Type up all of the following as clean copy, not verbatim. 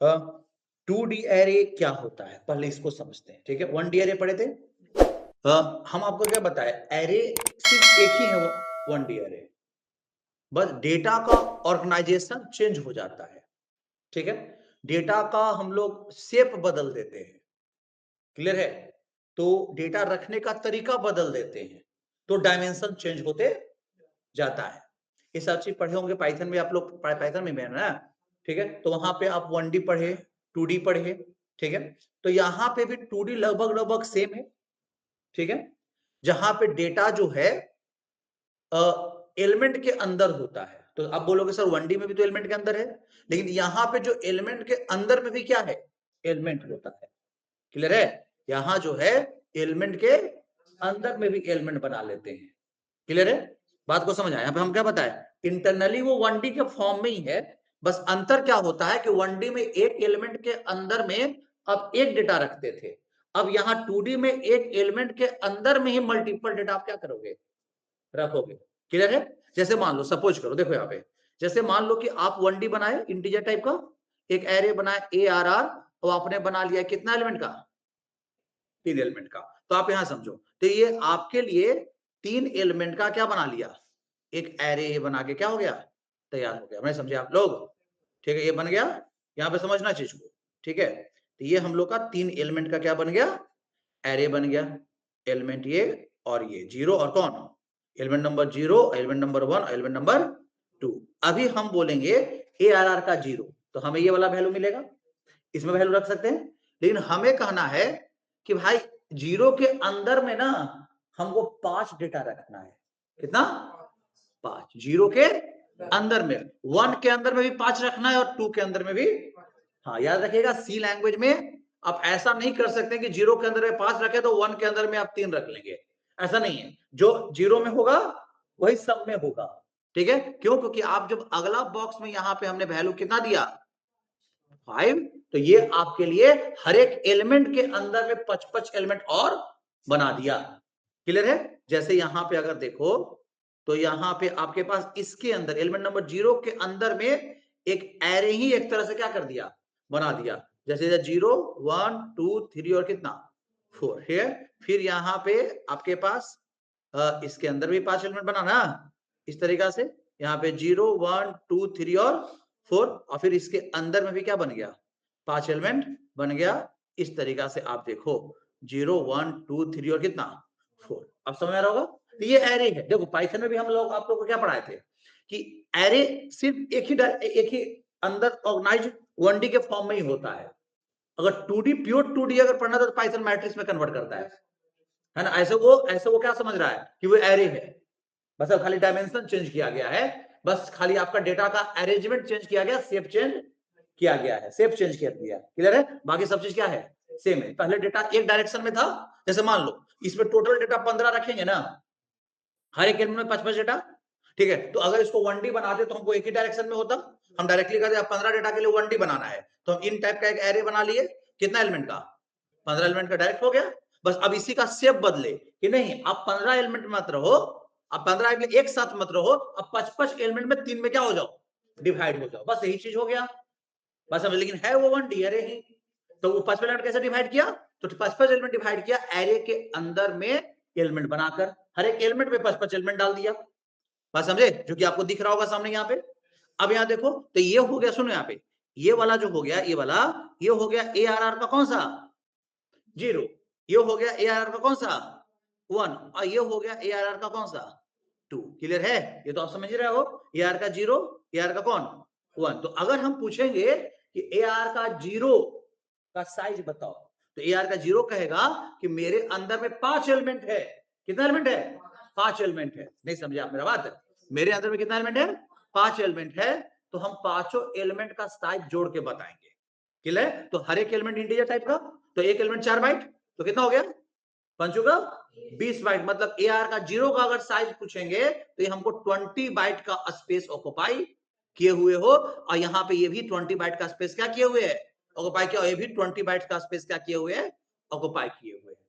To D array क्या होता है पहले इसको समझते हैं, ठीक है। वन डी एरे पढ़े थे। हम आपको क्या बताए, एरे सिर्फ एक ही है, वन डी एरे, बस डेटा का ऑर्गेनाइजेशन चेंज हो जाता है, ठीक है। डेटा का हम लोग शेप बदल देते हैं, क्लियर है। तो डेटा रखने का तरीका बदल देते हैं, तो डायमेंशन चेंज होते जाता है। ये सब चीज पढ़े होंगे पाइथन में, आप लोग पाइथन में है ना, ठीक है। तो वहां पे आप 1D पढ़े, 2D पढ़े, ठीक है। तो यहाँ पे भी 2D लगभग लगभग सेम है, ठीक है। जहां पे डेटा जो है एलिमेंट के अंदर होता है। तो आप बोलोगे सर 1D में भी तो एलिमेंट के अंदर है, लेकिन यहाँ पे जो एलिमेंट के अंदर में भी क्या है, एलिमेंट होता है, क्लियर है। यहाँ जो है एलिमेंट के अंदर में भी एलिमेंट बना लेते हैं, क्लियर है। बात को समझ आया। यहाँ पे हम क्या बताए, इंटरनली वो 1D के फॉर्म में ही है, बस अंतर क्या होता है कि 1D में एक एलिमेंट के अंदर में आप एक डेटा रखते थे, अब यहाँ 2D में एक एलिमेंट के अंदर में ही मल्टीपल डेटा आप क्या करोगे, रखोगे, क्लियर है। जैसे मान लो, सपोज करो, देखो यहाँ पे, जैसे मान लो कि आप 1D बनाए इंटीजर टाइप का एक एरे बनाए ARR, और आपने बना लिया कितना एलिमेंट का, 3 एलिमेंट का। तो आप यहां समझो, तो ये आपके लिए 3 एलिमेंट का क्या बना लिया, एक एरे बना के क्या हो गया, तैयार हो गया। मैं समझे आप लोग, ठीक है। ये बन गया, यहाँ पे समझना चीज को, ठीक है। तो ये हम लोग का 3 एलिमेंट का क्या बन गया, एरे बन गया। एलिमेंट ये और ये जीरो और कौन, element number 0, element number 1, element number 2। अभी हम बोलेंगे ARR का 0, तो हमें ये वाला वैल्यू मिलेगा, इसमें वैल्यू रख सकते हैं। लेकिन हमें कहना है कि भाई 0 के अंदर में ना हमको 5 डेटा रखना है, कितना, 5। 0 के अंदर में, 1 के अंदर में भी 5 रखना है और 2 के अंदर में भी। हाँ, याद रखिएगा, सी लैंग्वेज में आप ऐसा नहीं कर सकते कि 0 के अंदर में 5 रखे तो 1 के अंदर में आप 3 रख लेंगे, ऐसा नहीं है। जो 0 में होगा वही सब में होगा, ठीक है। क्यों, क्योंकि आप जब अगला बॉक्स में यहाँ पे हमने वैल्यू कितना दिया, 5, तो ये आपके लिए हर एक एलिमेंट के अंदर में 5 एलिमेंट और बना दिया, क्लियर है। जैसे यहां पे अगर देखो, तो यहां पे आपके पास इसके अंदर एलिमेंट नंबर 0 के अंदर में एक एरे ही एक तरह से क्या कर दिया, बना दिया। जैसे 0, 1, 2, 3 और कितना, 4 है। फिर यहाँ पे आपके पास इसके अंदर भी 5 एलिमेंट बनाना, इस तरीका से यहाँ पे 0, 1, 2, 3 और 4, और फिर इसके अंदर में भी क्या बन गया, 5 एलिमेंट बन गया। इस तरीका से आप देखो 0, 1, 2, 3 और कितना, 4। अब समझ आ रहा होगा। तो ये एरे है। देखो पाइथन में भी हम लोग आप लोगों को क्या पढ़ाए थे कि एरे सिर्फ एक ही अंदर ऑर्गेनाइज 1D के फॉर्म में ही होता है। अगर 2D प्योर 2D अगर पढ़ना तो पाइथन मैट्रिक्स में कन्वर्ट करता है ना। ऐसे वो क्या समझ रहा है कि वो एरे है, बस अब खाली डायमेंशन चेंज किया गया है, बस खाली आपका डेटा का अरेंजमेंट चेंज किया गया, शेप चेंज किया गया है, शेप चेंज किया गया, क्लियर है। बाकी सब चीज क्या है, सेम है। पहले डेटा एक डायरेक्शन में था, जैसे मान लो इसमें टोटल डेटा 15 रखेंगे ना, हर एक एलिमेंट में 5 डेटा, ठीक है। तो अगर इसको 1D बनाते तो हमको एक ही डायरेक्शन में होता, हम डायरेक्टली कहते 15 डेटा के लिए 1D बनाना है, तो हम इन टाइप का एक एरे बना लिए, कितना एलिमेंट का, 15 एलिमेंट का डायरेक्ट हो गया। बस अब इसी का शेप बदले कि नहीं, आप 15 एलिमेंट मत रहो, अब 15 एलिमेंट एक साथ मत रहो, अब 5 एलिमेंट में 3 में क्या हो जाओ, डिवाइड हो जाओ, बस यही चीज हो गया, बस। अब लेकिन है वो 1D एरे ही, तो वो 5 एलिमेंट कैसे डिवाइड किया, तो 5 एलिमेंट डिवाइड किया एरे के अंदर में एलिमेंट बनाकर, हर एक एलिमेंट में 5 एलिमेंट डाल दिया, बात समझे, जो कि आपको दिख रहा होगा सामने यहाँ पे। अब यहाँ देखो, तो ये हो गया, सुनो यहाँ पे, ये वाला जो हो गया, ये वाला, ये हो गया ARR का कौन सा, 0, ये हो गया ARR का कौन सा, 1, और ये हो गया ARR का कौन सा, 2, क्लियर है। ये तो आप समझ रहे हो, ARR का 0, ARR का कौन, 1। तो अगर हम पूछेंगे कि ARR का 0 का साइज बताओ, तो ARR का 0 कहेगा कि मेरे अंदर में 5 एलिमेंट है, कितना एलिमेंट है, 5 एलिमेंट है। नहीं समझे आप मेरा बात, मेरे अंदर में कितना एलिमेंट है, 5 एलिमेंट है, तो हम पांचों एलिमेंट का साइज जोड़ के बताएंगे, क्लियर। तो हर एक एलिमेंट इंटीजर टाइप का, तो एक एलिमेंट 4 बाइट, तो कितना हो गया, पंचों का 20 बाइट। मतलब AR का 0 का अगर साइज पूछेंगे तो ये हमको 20 बाइट का स्पेस ऑक्युपाई किए हुए हो, और यहाँ पे ये भी 20 बाइट का स्पेस क्या किए हुए है, ऑक्युपाई किया, ये भी 20 बाइट का स्पेस क्या किए हुए है, ऑक्युपाई किए हुए हैं।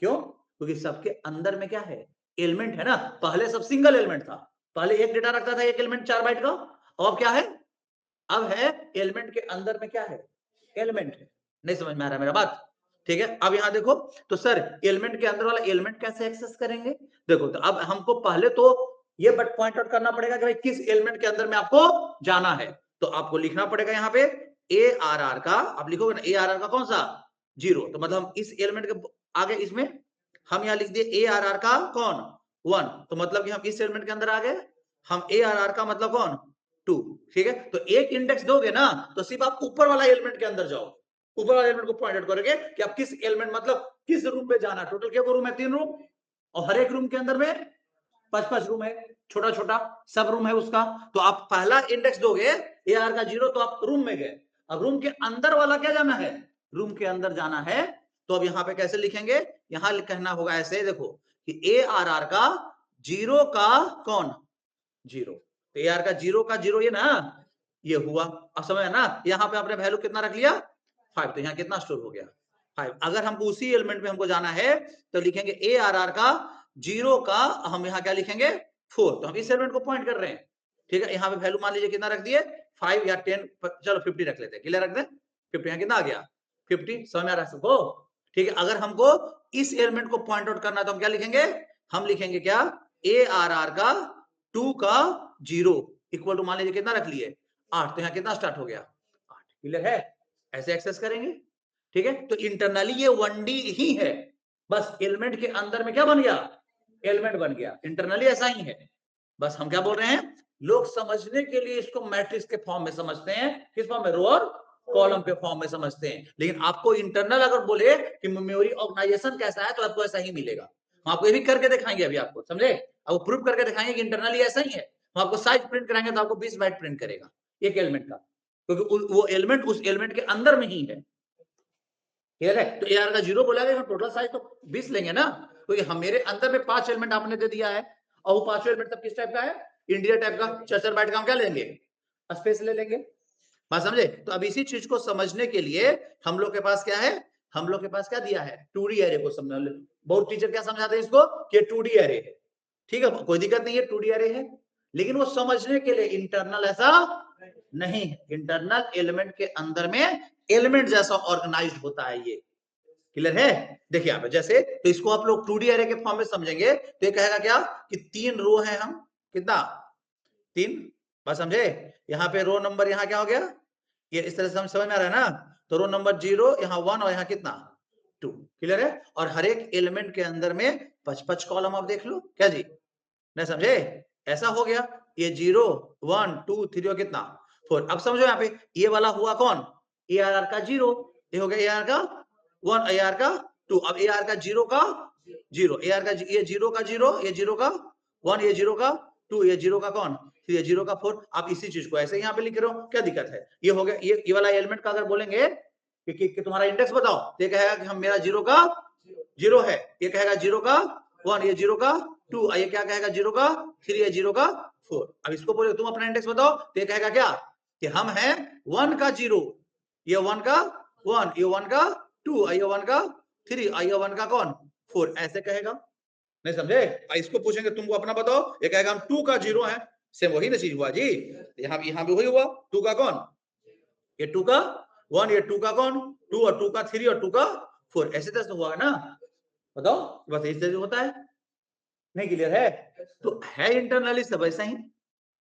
क्यों, क्योंकि सबके अंदर में क्या है, एलिमेंट है ना। पहले सब सिंगल एलिमेंट था, पहले एक डेटा रखता था एक एलिमेंट 4 बाइट का, और क्या है, अब है एलिमेंट के अंदर में क्या है, एलिमेंट है। नहीं समझ में आ रहा मेरा बात? ठीक है, अब यहां देखो तो सर एलिमेंट के अंदर वाला एलिमेंट कैसे एक्सेस करेंगे? देखो तो अब हमको पहले तो ये बट पॉइंट आउट करना पड़ेगा कि भाई किस एलिमेंट के अंदर में आपको जाना है। तो आपको लिखना पड़ेगा यहाँ पे ए आर आर का, आप लिखोगे ना ए आर आर का कौन सा 0, तो मतलब हम इस एलिमेंट के आगे इसमें हम यहाँ लिख दिए ए आर आर का कौन 1, तो मतलब कि हम इस एलिमेंट के अंदर आ गए। हम ए आर आर का मतलब कौन 2, ठीक है। तो एक इंडेक्स दोगे ना तो सिर्फ आप ऊपर वाला एलिमेंट के अंदर जाओ, ऊपर वाले एलिमेंट को पॉइंट आउट करोगे कि आप किस एलिमेंट मतलब किस रूम में जाना। टोटल क्या रूम है? 3 रूम, और हर एक रूम के अंदर में 5-5 रूम है, छोटा छोटा सब रूम है उसका। तो आप पहला इंडेक्स दोगे ए आर का 0, तो आप रूम में गए। अब रूम के अंदर वाला क्या जाना है? रूम के अंदर जाना है। तो अब यहाँ पे कैसे लिखेंगे? यहाँ कहना होगा ऐसे, देखो कि ए आर आर का 0 का कौन 0, तो ए आर का 0 का 0 ये ना, ये हुआ। अब समझ ना, यहाँ पे आपने वैल्यू कितना रख लिया 5, तो यहाँ कितना स्टोर हो गया 5। अगर हमको उसी एलिमेंट में हमको जाना है तो लिखेंगे ए आर आर का 0 का हम यहाँ क्या लिखेंगे 4, तो हम इस एलिमेंट को पॉइंट कर रहे हैं, ठीक है। यहाँ पे वैल्यू मान लीजिए कितना रख दिए 5 या 10, चलो 50 रख लेते हैं, क्लियर रख दें 50, यहाँ कितना आ गया 50, समझ में आ रहा है सबको? ठीक है, अगर हमको इस एलिमेंट को पॉइंट आउट करना है तो हम क्या लिखेंगे? हम लिखेंगे क्या ए आर आर का 2 का 0 इक्वल टू मान लीजिए कितना रख लिए 8, तो यहाँ कितना स्टार्ट हो गया 8, क्लियर है? ऐसे एक्सेस करेंगे, ठीक है। तो इंटरनली ये 1D ही है, बस एलिमेंट के अंदर में क्या बन गया एलिमेंट बन गया, इंटरनली ऐसा ही है। बस हम क्या बोल रहे हैं, लोग समझने के लिए इसको मैट्रिक्स के फॉर्म में समझते हैं, किस फॉर्म में? रो और कॉलम के फॉर्म में समझते हैं। लेकिन आपको इंटरनल अगर बोले कि मेमोरी ऑर्गेनाइजेशन कैसा है तो आपको ऐसा ही मिलेगा। हम आपको ये भी करके दिखाएंगे अभी, आपको समझे, अब प्रूव करके दिखाएंगे कि इंटरनली ऐसा ही है। हम आपको साइज प्रिंट कराएंगे तो आपको 20 बाइट प्रिंट करेगा एक एलिमेंट का, क्योंकि वो एलिमेंट उस एलिमेंट के अंदर में ही है, क्लियर है? तो ए आर का 0 बोला गया, टोटल साइज तो 20 लेंगे ना, क्योंकि हम मेरे अंदर में 5 एलिमेंट आपने दे दिया है, और वो 5 एलिमेंट सब किस टाइप का है? इंडिया टाइप का। 4-4 बाइट का हम क्या लेंगे? स्पेस ले लेंगे, बात समझे? तो अब इसी चीज को समझने के लिए हम लोग के पास क्या है, हम लोग के पास क्या दिया है 2D एरे को समझ लो। बहुत टीचर क्या समझाते हैं इसको कि 2D एरे है, ठीक है, कोई दिक्कत नहीं है 2D एरे है, लेकिन वो समझने के लिए इंटरनल ऐसा नहीं है। इंटरनल एलिमेंट के अंदर में एलिमेंट जैसा ऑर्गेनाइज्ड होता है ये, क्लियर है? देखिए यहाँ पे जैसे, तो इसको आप लोग 2D एरे के फॉर्म में समझेंगे तो ये कहेगा क्या कि 3 रो है, हम कितना 3, बस समझे? यहाँ पे रो नंबर यहाँ क्या हो गया, ये इस तरह से समझ में आ रहा है ना? तो रो नंबर 0, यहाँ 1 और यहाँ कितना 2, क्लियर है? और हर एक एलिमेंट के अंदर में 5-5 कॉलम आप देख लो, क्या जी नहीं समझे? ऐसा हो गया, ये 0 1 2 3 और कितना 4। अब समझो यहाँ पे ये वाला हुआ कौन ए आर का 0, ये हो गया ए आर का 1, ए आर का 2। अब ए आर का 0 का 0, ए आर का ये 0 का 0, ये 0 का 1, ये 0 का 2, ये 0 का कौन, फिर ये 0 का 4। आप इसी चीज को ऐसे यहाँ पे लिख रहे हो, क्या दिक्कत है? ये हो गया, ये वाला एलिमेंट का अगर बोलेंगे कि तुम्हारा इंडेक्स बताओ, तो ये कहेगा कि हम मेरा 0 का 0 है, ये कहेगा 0 का 1, ये 0 का 2, ये क्या कहेगा 0 का 3, ये 0 का 4। अब इसको बोले तुम अपना इंडेक्स बताओ, तो ये कहेगा क्या कि हम हैं 1 का 0, ये 1 का 1, ये 1 का 2, ये 1 का 3, ये 1 का कौन 4, ऐसे कहेगा। नहीं समझे? इसको पूछेंगे तुमको अपना बताओ, ये कहेगा हम 2 का 0 है, सेम वही ना चीज हुआ जी, यहाँ भी वही हुआ 2 का कौन, ये 2 का 1, ये 2 का कौन 2, और 2 का 3 और 2 का 4, ऐसे तरह से हुआ है ना? बताओ, बस इस तरह से होता है, नहीं क्लियर है? तो है इंटरनली सब ऐसा ही,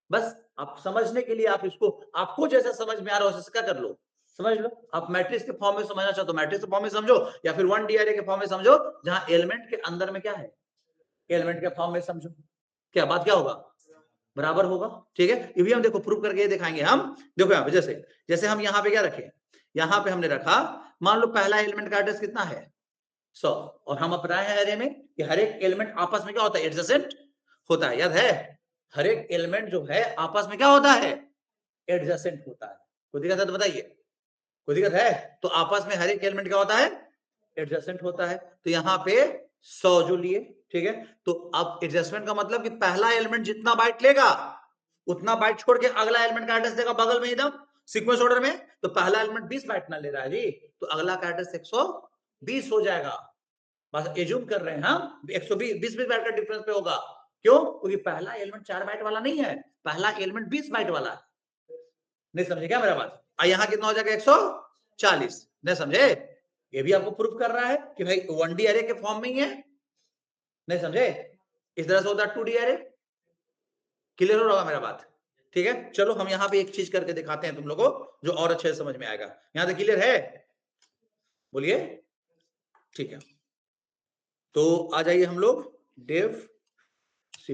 बस आप समझने के लिए आप इसको, आपको जैसा समझ में आ रहा हो वैसा क्या कर लो, समझ लो। आप मैट्रिक्स के फॉर्म में समझना चाहो तो मैट्रिक्स के फॉर्म में समझो, या फिर 1D एरे के फॉर्म में समझो, जहां एलिमेंट के अंदर में क्या है एलिमेंट के फॉर्म में समझो, क्या बात क्या होगा बराबर होगा, ठीक है। ये भी हम देखो प्रूव करके दिखाएंगे हम। देखो यहाँ पे जैसे जैसे हम यहाँ पे क्या रखे, यहाँ पे हमने रखा, मान लो पहला एलिमेंट का एड्रेस कितना है 100, और हम अपनाए हैं एरे में कि हर एक एलिमेंट आपस में क्या होता है एडजेसेंट होता है, याद है? हर एक एलिमेंट जो है आपस में क्या होता है एडजेसेंट होता है। कोई दिक्कत है तो बताइए, कोई दिक्कत है? तो आपस में हर एक एलिमेंट क्या होता है एडजस्टमेंट होता है। तो यहाँ पे 100 जो लिए, ठीक है, तो अब एडजस्टमेंट का मतलब कि पहला एलिमेंट जितना बाइट लेगा उतना बाइट छोड़ के अगला एलिमेंट का एड्रेस देगा बगल में एकदम सीक्वेंस ऑर्डर में। तो पहला एलिमेंट 20 बाइट ना ले रहा है जी, तो अगला का एड्रेस 120 हो जाएगा। बस एज्यूम कर रहे हैं हम 120 बाइट का डिफरेंस पे होगा। क्यों? क्योंकि पहला एलिमेंट 4 बाइट वाला नहीं है, पहला एलिमेंट 20 बाइट वाला है। नहीं समझे क्या मेरा बात? यहाँ कितना हो जाएगा 100 40। नहीं समझे? ये भी आपको प्रूफ कर रहा है कि भाई 1D एरे के फॉर्म में ही है। नहीं समझे? इस तरह से होता है 2D एरे। क्लियर हो रहा होगा मेरा बात? ठीक है, चलो हम यहाँ पे एक चीज करके दिखाते हैं तुम लोगों को जो और अच्छे से समझ में आएगा। यहाँ तक क्लियर है? बोलिए। ठीक है, तो आ जाइए हम लोग डेव C++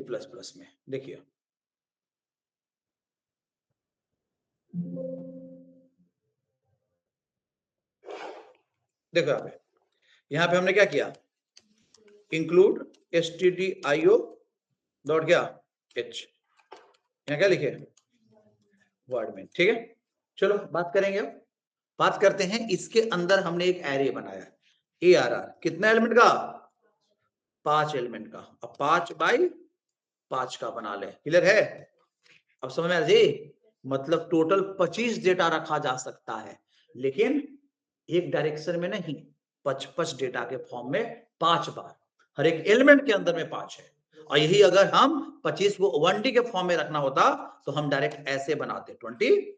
में। देखिए देखो यहाँ पे हमने क्या किया, इंक्लूड stdio डॉट क्या h, यहाँ क्या लिखे वर्ड में। ठीक है, चलो बात करेंगे। अब बात करते हैं, इसके अंदर हमने एक एरे बनाया ARR, कितना एलिमेंट का, 5 एलिमेंट का। अब 5 बाई 5 का बना ले। क्लियर है? अब समझ में आ जी, मतलब टोटल 25 डेटा रखा जा सकता है, लेकिन एक डायरेक्शन में नहीं, 25 डेटा के फॉर्म में 5 बार, हर एक एलिमेंट के अंदर में 5 है। और यही अगर हम 25 को 1D के फॉर्म में रखना होता तो हम डायरेक्ट ऐसे बनाते, 25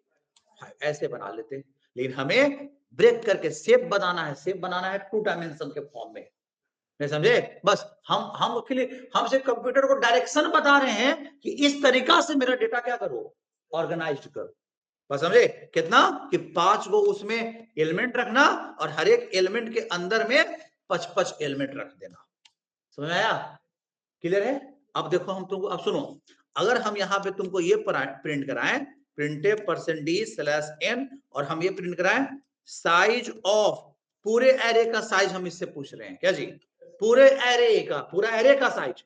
ऐसे बना लेते। लेकिन हमें ब्रेक करके शेप बनाना है, शेप बनाना है 2 डायमेंशन के फॉर्म में। नहीं समझे? बस हम के लिए हम सिर्फ कंप्यूटर को डायरेक्शन बता रहे हैं कि इस तरीका से मेरा डेटा क्या करो, ऑर्गेनाइज करो। बस समझे? कितना कि 5 को उसमें एलिमेंट रखना और हर एक एलिमेंट के अंदर में 25 एलिमेंट रख देना। समझ में आया? क्लियर है? अब देखो हम तुमको, अब सुनो, अगर हम यहाँ पे तुमको ये प्रिंट कराएं, printf %d/n, और हम ये प्रिंट कराएं साइज ऑफ, पूरे एरे का साइज हम इससे पूछ रहे हैं क्या जी, पूरे एरे का, पूरा एरे का साइज।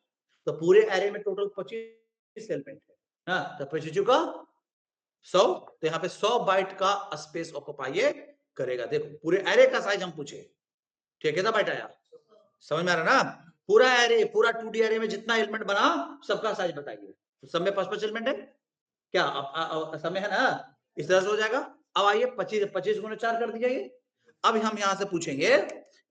तो पूरे एरे में टोटल 25 एलिमेंट है, हाँ, तो 25 का 100, तो यहाँ पे 100 बाइट का स्पेस ऑक्युपाई करेगा। देखो पूरे एरे का साइज हम पूछे, ठीक है, बाइट आया, समझ में आ रहा ना? पूरा एरे, पूरा 2D एरे में जितना एलिमेंट बना सबका साइज बताइए। तो सब में 5-5 एलिमेंट है क्या? अब सब में है ना, इस तरह से हो जाएगा। अब आइए 25 गुणे 4 कर दिया ये। अब हम यहां से पूछेंगे,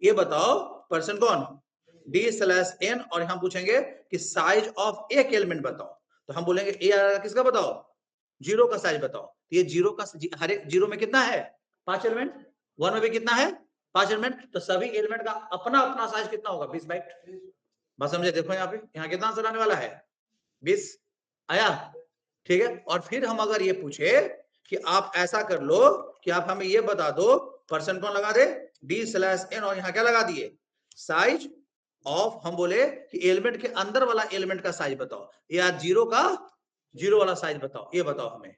ये बताओ पर्सन कौन, D/n, और हम पूछेंगे कि साइज ऑफ एक एलिमेंट बताओ। तो हम बोलेंगे ARR किसका बताओ, 0 का साइज बताओ। तो ये 0 का, हर एक 0 में कितना है, 5 एलिमेंट, 1 में भी कितना है, 5 एलिमेंट। तो सभी एलिमेंट का अपना अपना साइज कितना होगा, 20 बाइट। बस समझे? देखो यहाँ पे, यहाँ कितना आंसर आने वाला है, 20 आया। ठीक है, और फिर हम अगर ये पूछे कि आप ऐसा कर लो कि आप हमें ये बता दो, पर्सन कौन लगा दे, D/n, और यहाँ क्या लगा दिए, साइज ऑफ, हम बोले कि एलिमेंट के अंदर वाला एलिमेंट का साइज बताओ, या 0 का 0 वाला साइज बताओ, ये बताओ हमें।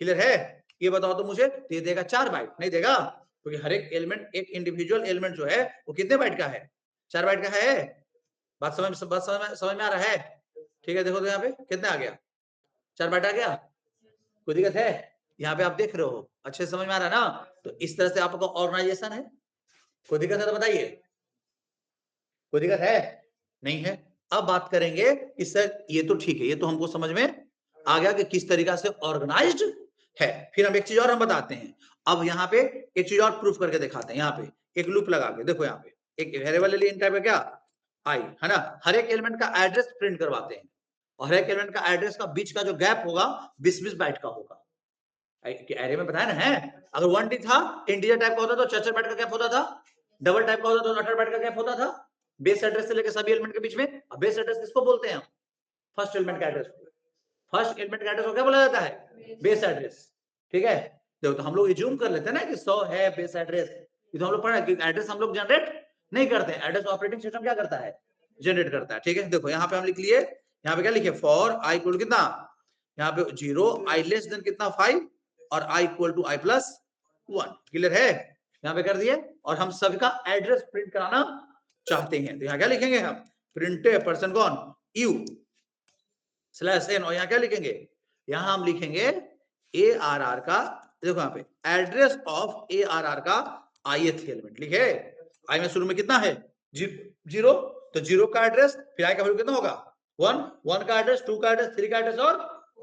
क्लियर है? ये बताओ तो मुझे, तो ये देगा 4 बाइट, नहीं देगा, क्योंकि हर एक एलिमेंट, एक इंडिविजुअल एलिमेंट जो है वो कितने बाइट का है, 4 बाइट का है। बात समझ में आ रहा है? ठीक है, देखो तो यहाँ पे कितना आ गया, 4 बाइट आ गया। कोई दिक्कत है? यहाँ पे आप देख रहे हो, अच्छे समझ में आ रहा है ना? तो इस तरह से आपका ऑर्गेनाइजेशन है। कोई दिक्कत है तो बताइए, कोई दिक्कत है? नहीं है। अब बात करेंगे कि सर ये तो ठीक है, ये तो हमको समझ में आ गया कि किस तरीका से ऑर्गेनाइज्ड है। फिर हम एक चीज और हम बताते हैं। अब यहाँ पे एक चीज और प्रूफ करके दिखाते हैं। यहाँ पे एक लूप लगा के देखो, यहाँ पे एक वेरिएबल ले टाइप है क्या, आई, है ना? हर एक एलिमेंट का एड्रेस प्रिंट करवाते हैं, और हर एक एलिमेंट का एड्रेस का बीच का जो गैप होगा 20-20 बाइट का होगा। एरे में बताया ना है, अगर 1D था, इंटीजर टाइप का होता तो 4-4 बाइट का गैप होता था, डबल टाइप का होता तो 18 बाइट का गैप होता था, बेस एड्रेस से लेकर सभी एलिमेंट के बीच में। अब बेस एड्रेस किसको बोलते हैं, फर्स्ट एलिमेंट का एड्रेस, फर्स्ट एलिमेंट का एड्रेस को क्या बोला जाता है, बेस एड्रेस। ठीक है, देखो तो हम लोग जूम कर लेते हैं ना कि 100 है बेस एड्रेस, ये तो हम लोग पढ़ा कि एड्रेस हम लोग जनरेट नहीं करते हैं, एड्रेस ऑपरेटिंग सिस्टम क्या करता है, जनरेट करता है। ठीक है, देखो यहाँ पे हम लिख लिए, यहाँ पे क्या लिखे, फॉर आई इक्वल कितना, यहाँ पे 0, आई लेस देन कितना 5, और i equal to i plus 1। Clear है? यहाँ पे कर दिए, और हम सभी का एड्रेस प्रिंट कराना चाहते हैं, तो यहाँ क्या लिखेंगे हम, प्रिंट पर्सन कौन, u/n, और यहाँ क्या लिखेंगे, यहाँ हम लिखेंगे ARR का, देखो यहाँ पे एड्रेस ऑफ ARR का ith एलिमेंट लिखे, आई में शुरू में कितना है, 0, तो 0 का एड्रेस, फिर i का वैल्यू कितना होगा, 1 का एड्रेस, 2 का एड्रेस, 3 का एड्रेस और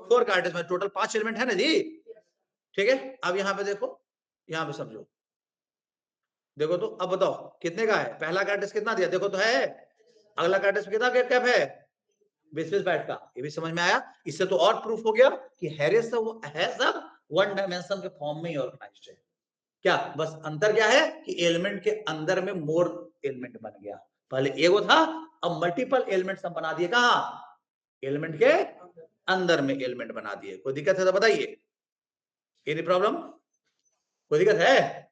4 का एड्रेस, में टोटल 5 एलिमेंट है ना जी। ठीक है, अब यहाँ पे देखो, यहाँ पे समझो, देखो तो अब बताओ कितने का है, पहला का एड्रेस कितना दिया, देखो तो है, अगला का एड्रेस कितना गैप है, 20-20 बाइट का। ये भी समझ में आया? इससे तो और प्रूफ हो गया कि हैरे सब है, सब 1 डायमेंशन के फॉर्म में ही ऑर्गेनाइज्ड है। क्या बस अंतर क्या है कि एलिमेंट के अंदर में मोर एलिमेंट बन गया, पहले एगो था अब मल्टीपल एलिमेंट्स हम बना दिए, कहा एलिमेंट के अंदर में एलिमेंट बना दिए। कोई दिक्कत है तो बताइए, एनी प्रॉब्लम, कोई दिक्कत है?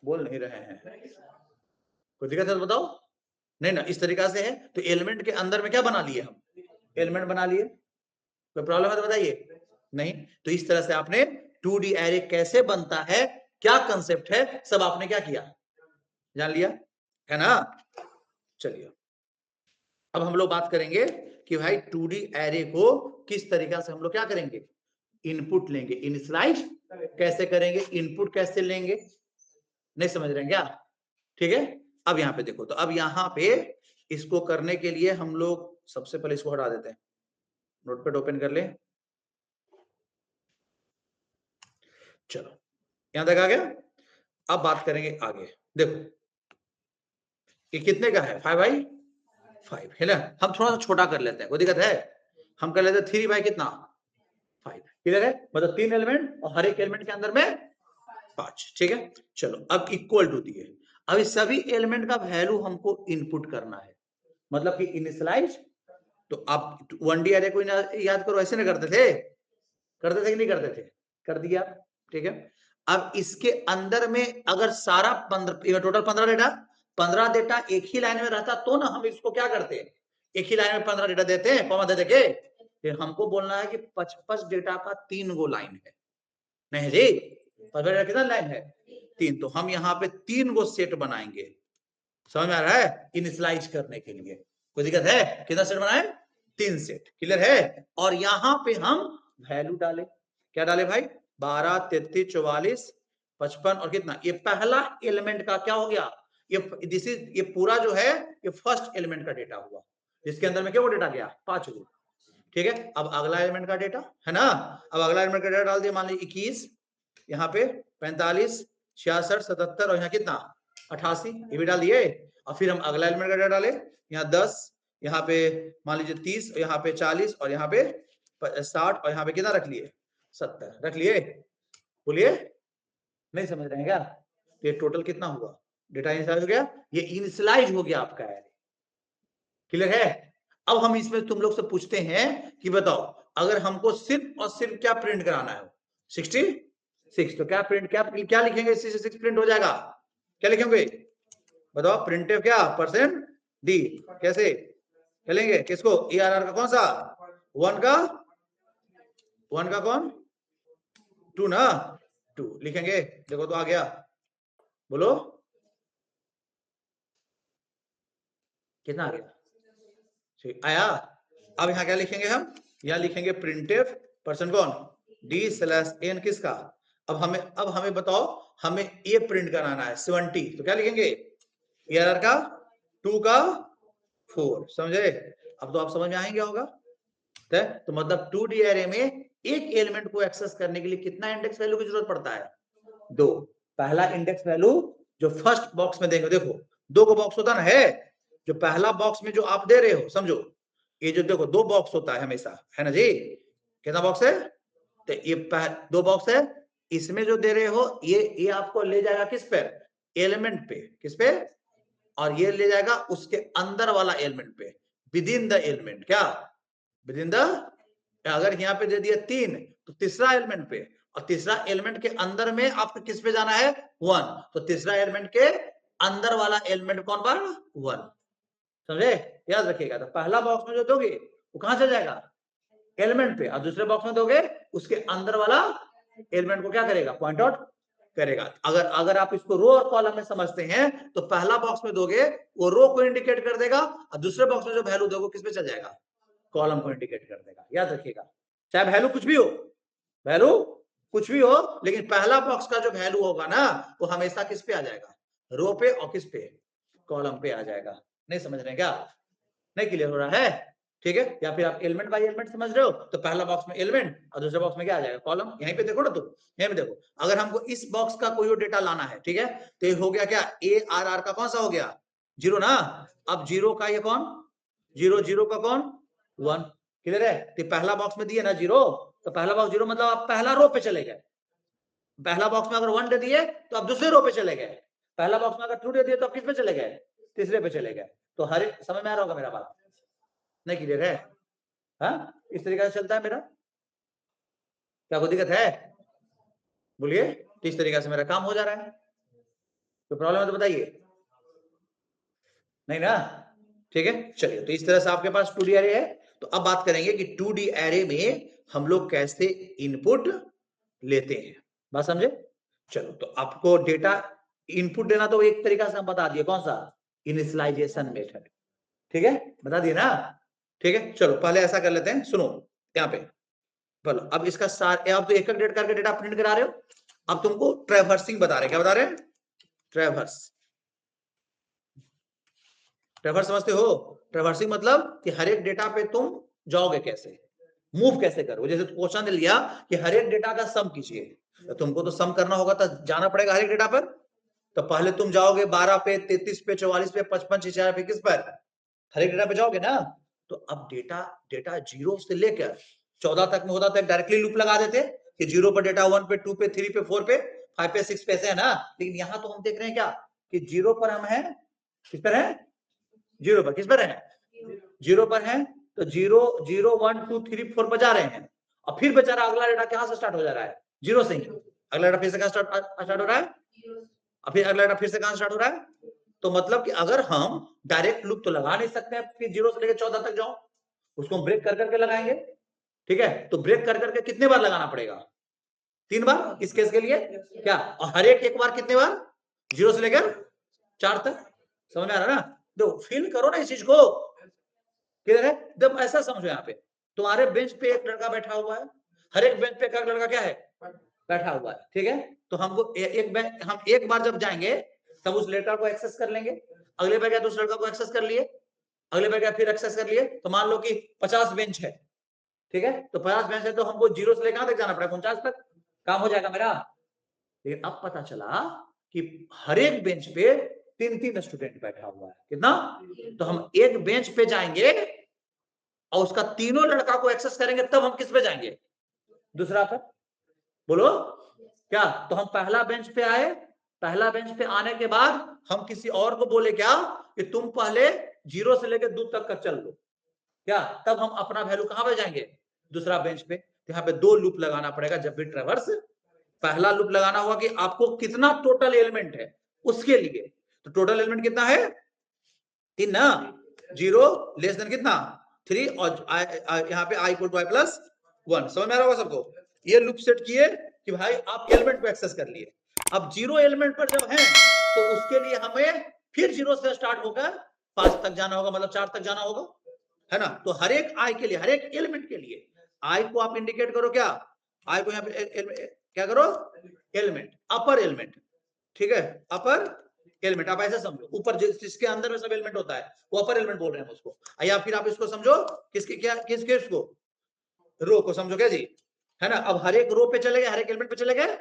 बोल नहीं रहे हैं, कोई दिक्कत है तो बताओ। नहीं ना, इस तरीका से है तो एलिमेंट के अंदर में क्या बना लिए हम, एलिमेंट बना लिए। कोई प्रॉब्लम है तो बताइए। नहीं, तो इस तरह से आपने 2D एरे कैसे बनता है, क्या कंसेप्ट है, सब आपने क्या किया, जान लिया है ना। चलिए अब हम लोग बात करेंगे कि भाई 2D एरे को किस तरीका से हम लोग क्या करेंगे, इनपुट लेंगे, इनिशियलाइज कैसे करेंगे, इनपुट कैसे लेंगे, नहीं समझ रहे हैं क्या? ठीक है, अब यहाँ पे देखो, तो अब यहाँ पे इसको करने के लिए हम लोग सबसे पहले इसको हटा देते हैं, नोटपैड ओपन कर ले। चलो यहां तक आ गया, अब बात करेंगे आगे। देखो ये कितने का है, 5/5 है ना, हम थोड़ा सा छोटा कर लेते हैं, कोई दिक्कत है? हम कर लेते हैं 3 बाई कितना 5, क्लियर है, मतलब 3 एलिमेंट और हर एक एलिमेंट के अंदर में 5, ठीक है। चलो अब इक्वल टू दिए, अब इस सभी एलिमेंट का वैल्यू हमको इनपुट करना है, मतलब कि इनिशियलाइज। तो आप 1D एरे को याद करो, ऐसे नहीं करते थे, करते थे कि नहीं करते थे, कर दिया, ठीक है। अब इसके अंदर में अगर सारा 15 टोटल 15 डेटा, 15 डेटा एक ही लाइन में रहता तो ना हम इसको क्या करते हैं, एक ही लाइन में 15 डेटा देते हैं, कॉमा दे देके, फिर हमको बोलना है कि 55 डेटा का 3 गो लाइन है, नहीं जी 55 डेटा कितना लाइन है, 3, तो हम यहाँ पे 3 गो सेट बनाएंगे, समझ में आ रहा है, इनिशियलाइज करने के लिए। कोई दिक्कत है, कितना सेट बनाए, 3 सेट, क्लियर है। और यहाँ पे हम वैल्यू डाले, क्या डाले भाई, 12, 33, 44, 55 और कितना, ये पहला एलिमेंट का क्या हो गया, ये पूरा जो है ये फर्स्ट एलिमेंट का डेटा हुआ, जिसके अंदर में क्या वो डेटा गया 5 गो, ठीक है। अब अगला एलिमेंट का डेटा है ना, अब अगला एलिमेंट का डेटा डाल दिया, मान लीजिए 21, यहाँ पे 45, 66, 77 और यहाँ कितना 88, ये भी डाल दिए। और फिर हम अगला एलिमेंट का डेटा डाले, यहाँ 10, यहाँ पे मान लीजिए 30, यहाँ पे 40 और यहाँ पे 60 और यहाँ पे कितना रख लिए 70, रख लिए, बोलिए नहीं समझ रहे हैं क्या? तो ये टोटल कितना हुआ, डेटा इनिशियलाइज हो गया, ये इनिशियलाइज हो गया आपका है, क्लियर है। अब हम इसमें तुम लोग से पूछते हैं कि बताओ अगर हमको सिर्फ और सिर्फ क्या प्रिंट कराना है 66, तो क्या प्रिंट क्या लिखेंगे, 66 प्रिंट हो जाएगा, क्या लिखेंगे बताओ, प्रिंटफ क्या %d, कैसे चलेंगे, किसको ERR का कौन सा 1 का कौन 2 ना 2 लिखेंगे, देखो तो आ गया, बोलो कितना आ गया, आया। अब यहाँ क्या लिखेंगे हम, यहाँ लिखेंगे प्रिंटफ परसेंट कौन d/n किसका, अब हमें बताओ, हमें ये प्रिंट कराना है 70, तो क्या लिखेंगे ERR का 2 का 4, समझे, अब तो आप समझ में आएंगे होगा। तो मतलब 2D एरे में एक एलिमेंट को एक्सेस करने के लिए कितना इंडेक्स वैल्यू की जरूरत पड़ता है, 2, पहला इंडेक्स वैल्यू जो फर्स्ट बॉक्स में देंगे, देखो 2 को बॉक्स होता ना है, जो पहला बॉक्स में जो आप दे रहे हो, समझो ये जो देखो 2 बॉक्स होता है हमेशा, है ना जी, कितना बॉक्स है, तो ये 2 बॉक्स है, इसमें जो दे रहे हो ये आपको ले जाएगा किस पे, एलिमेंट पे, किस पे, और ये ले जाएगा उसके अंदर वाला एलिमेंट पे, विद इन द एलिमेंट, क्या विद इन द, अगर यहाँ पे दे दिया 3 तो तीसरा एलिमेंट पे, और तीसरा एलिमेंट के अंदर में आपको किस पे जाना है 1, तो तीसरा एलिमेंट के अंदर वाला एलिमेंट कौन बना 1, समझे, याद रखिएगा। तो पहला बॉक्स में जो दोगे वो कहां से जाएगा एलिमेंट पे, और दूसरे बॉक्स में दोगे उसके अंदर वाला एलिमेंट को क्या करेगा पॉइंट आउट करेगा। अगर आप इसको रो और कॉलम में समझते हैं तो पहला बॉक्स में दोगे वो रो को इंडिकेट कर देगा, और दूसरे बॉक्स में जो वैल्यू दोगे किस पे चल जाएगा, कॉलम को इंडिकेट कर देगा, याद रखिएगा। चाहे वैल्यू कुछ भी हो, वैल्यू कुछ भी हो, लेकिन पहला बॉक्स का जो वैल्यू होगा ना वो हमेशा किस पे आ जाएगा, रो पे, और किस पे, कॉलम पे आ जाएगा। नहीं समझ रहे हैं क्या, नहीं क्लियर हो रहा है, ठीक है। या फिर आप एलिमेंट बाय एलिमेंट समझ रहे हो, तो पहला बॉक्स में एलिमेंट और दूसरे बॉक्स में क्या आ जाएगा कॉलम, यहीं पे देखो ना तुम, यहीं पे देखो, अगर हमको इस बॉक्स का कोई डेटा लाना है, ठीक है, तो ये हो गया क्या ARR का कौन सा हो गया 0 ना, अब 0 का ये कौन 0 का कौन 1, क्लियर है। तो पहला बॉक्स में दिए ना 0, तो पहला बॉक्स 0 मतलब आप पहला रो पे चले गए, पहला बॉक्स में अगर 1 दे दिए तो आप दूसरे रो पे चले गए, पहला बॉक्स में अगर 2 दे दिए तो आप किस पे चले गए, तीसरे पे चले गए। तो हर एक समझ में आ रहा होगा मेरा बात, नहीं क्लियर है? हाँ, इस तरीके से चलता है मेरा, क्या कोई दिक्कत है? बोलिए, इस तरीके से मेरा काम हो जा रहा है, तो प्रॉब्लम है तो बताइए, नहीं ना? ठीक है, चलिए, तो इस तरह से आपके पास 2D एरे है। तो अब बात करेंगे कि 2D एरे में हम लोग कैसे इनपुट लेते हैं, बात समझे? चलो, तो आपको डेटा इनपुट देना तो एक तरीका से हम बता दिए, कौन सा? इनिशियलाइजेशन मेथड, ठीक है, बता दिए ना? ठीक है, चलो पहले ऐसा कर लेते हैं, सुनो यहाँ पे, बोलो अब इसका सार, आप तो एक एक डेट करके डेटा प्रिंट करा रहे हो, अब तुमको ट्रैवर्सिंग बता रहे, क्या बता रहे हैं? ट्रैवर्स, ट्रैवर्स समझते हो? ट्रैवर्सिंग मतलब कि हर एक डेटा पे तुम जाओगे कैसे, मूव कैसे करोगे। जैसे क्वेश्चन ने लिया कि हर एक डेटा का सम कीजिए, तो तुमको तो सम करना होगा, तो जाना पड़ेगा हर एक डेटा पर। तो पहले तुम जाओगे 12 पे, 33 पे, 44 पे, 55, 46 पे, किस पर? हर एक डेटा पे जाओगे ना। तो अब डेटा 0 से लेकर 14 तक में होता तो डायरेक्टली लूप लगा देते कि 0 पर डेटा 1 पे, 2 पे, 3 पे, 4 पे, 5 पे, 6 पे, ऐसे है ना। लेकिन यहाँ तो हम देख रहे हैं क्या कि 0 पर हम हैं, किस पर है? 0 पर, किस पर है? 0 पर है, तो 0 0 1 2 3 4 पर जा रहे हैं, और फिर बेचारा अगला डेटा कहां से स्टार्ट हो जा रहा है? 0 से ही। अगला डेटा फिर से कहां स्टार्ट हो रहा है? और फिर अगला डेटा फिर से कहां स्टार्ट हो रहा है? तो मतलब कि अगर हम डायरेक्ट लूप तो लगा नहीं सकते हैं कि 0 से लेकर 14 तक जाओ, उसको हम ब्रेक कर करके लगाएंगे, ठीक है। तो ब्रेक कर करके कितने बार लगाना पड़ेगा? 3 बार इस केस के लिए, क्या? और हर एक बार कितने बार? 0 से लेकर 4 तक, समझ में आ रहा है ना? देखो, फील करो ना इस चीज को, क्लियर है? जब ऐसा समझो, यहाँ पे तुम्हारे बेंच पे एक लड़का बैठा हुआ है, हर एक बेंच पे एक लड़का क्या है? बैठा हुआ है, ठीक है। तो हमको हम एक बार जब जाएंगे तब उस लड़का को एक्सेस कर लेंगे, अगले बार क्या दूसरे लड़का को एक्सेस कर लिए, अगले बार क्या फिर एक्सेस कर लिए। तो मान लो कि 50 बेंच है, ठीक है। तो 50 बेंच है, तो हमको 0 से लेकर कहां तक जाना पड़ेगा? 49 तक, काम हो जाएगा मेरा। लेकिन अब पता चला कि हर एक बेंच पे 3-3 स्टूडेंट बैठा हुआ है, कितना? तो हम एक बेंच पे जाएंगे और उसका तीनों लड़का को एक्सेस करेंगे, तब हम किस पे जाएंगे? दूसरा पर, बोलो क्या? तो हम पहला बेंच पे आए, पहला बेंच पे आने के बाद हम किसी और को बोले क्या कि तुम पहले 0 से लेकर 2 तक का चल लो, क्या? तब हम अपना वैल्यू कहां पे जाएंगे? दूसरा बेंच पे। यहाँ पे 2 लूप लगाना पड़ेगा जब भी ट्रैवर्स। पहला लूप लगाना होगा कि आपको कितना टोटल एलिमेंट है उसके लिए। तो टोटल एलिमेंट कितना है? 3 ना। 0 लेस देन कितना? 3, और यहाँ पे i equal to i plus 1, समझ में आ रहा होगा सबको? ये लूप सेट किए कि भाई आप एलिमेंट को एक्सेस कर लिए। अब 0 एलिमेंट पर जब है तो उसके लिए हमें फिर 0 से स्टार्ट होकर 5 तक जाना होगा, मतलब 4 तक जाना होगा, है ना। तो हर एक i के लिए, हर एक एलिमेंट के लिए i को आप इंडिकेट करो, क्या? i को यहाँ पे क्या करो? एलिमेंट, अपर एलिमेंट, ठीक है, अपर एलिमेंट। आप ऐसे समझो, ऊपर जिसके अंदर में सब एलिमेंट होता है वो अपर एलिमेंट बोल रहे हैं उसको। या फिर आप इसको समझो किसके, क्या किसके, उसको रो को समझो, क्या जी, है ना। अब हर एक रो पे चले गए, हर एक एलिमेंट पे चले गए,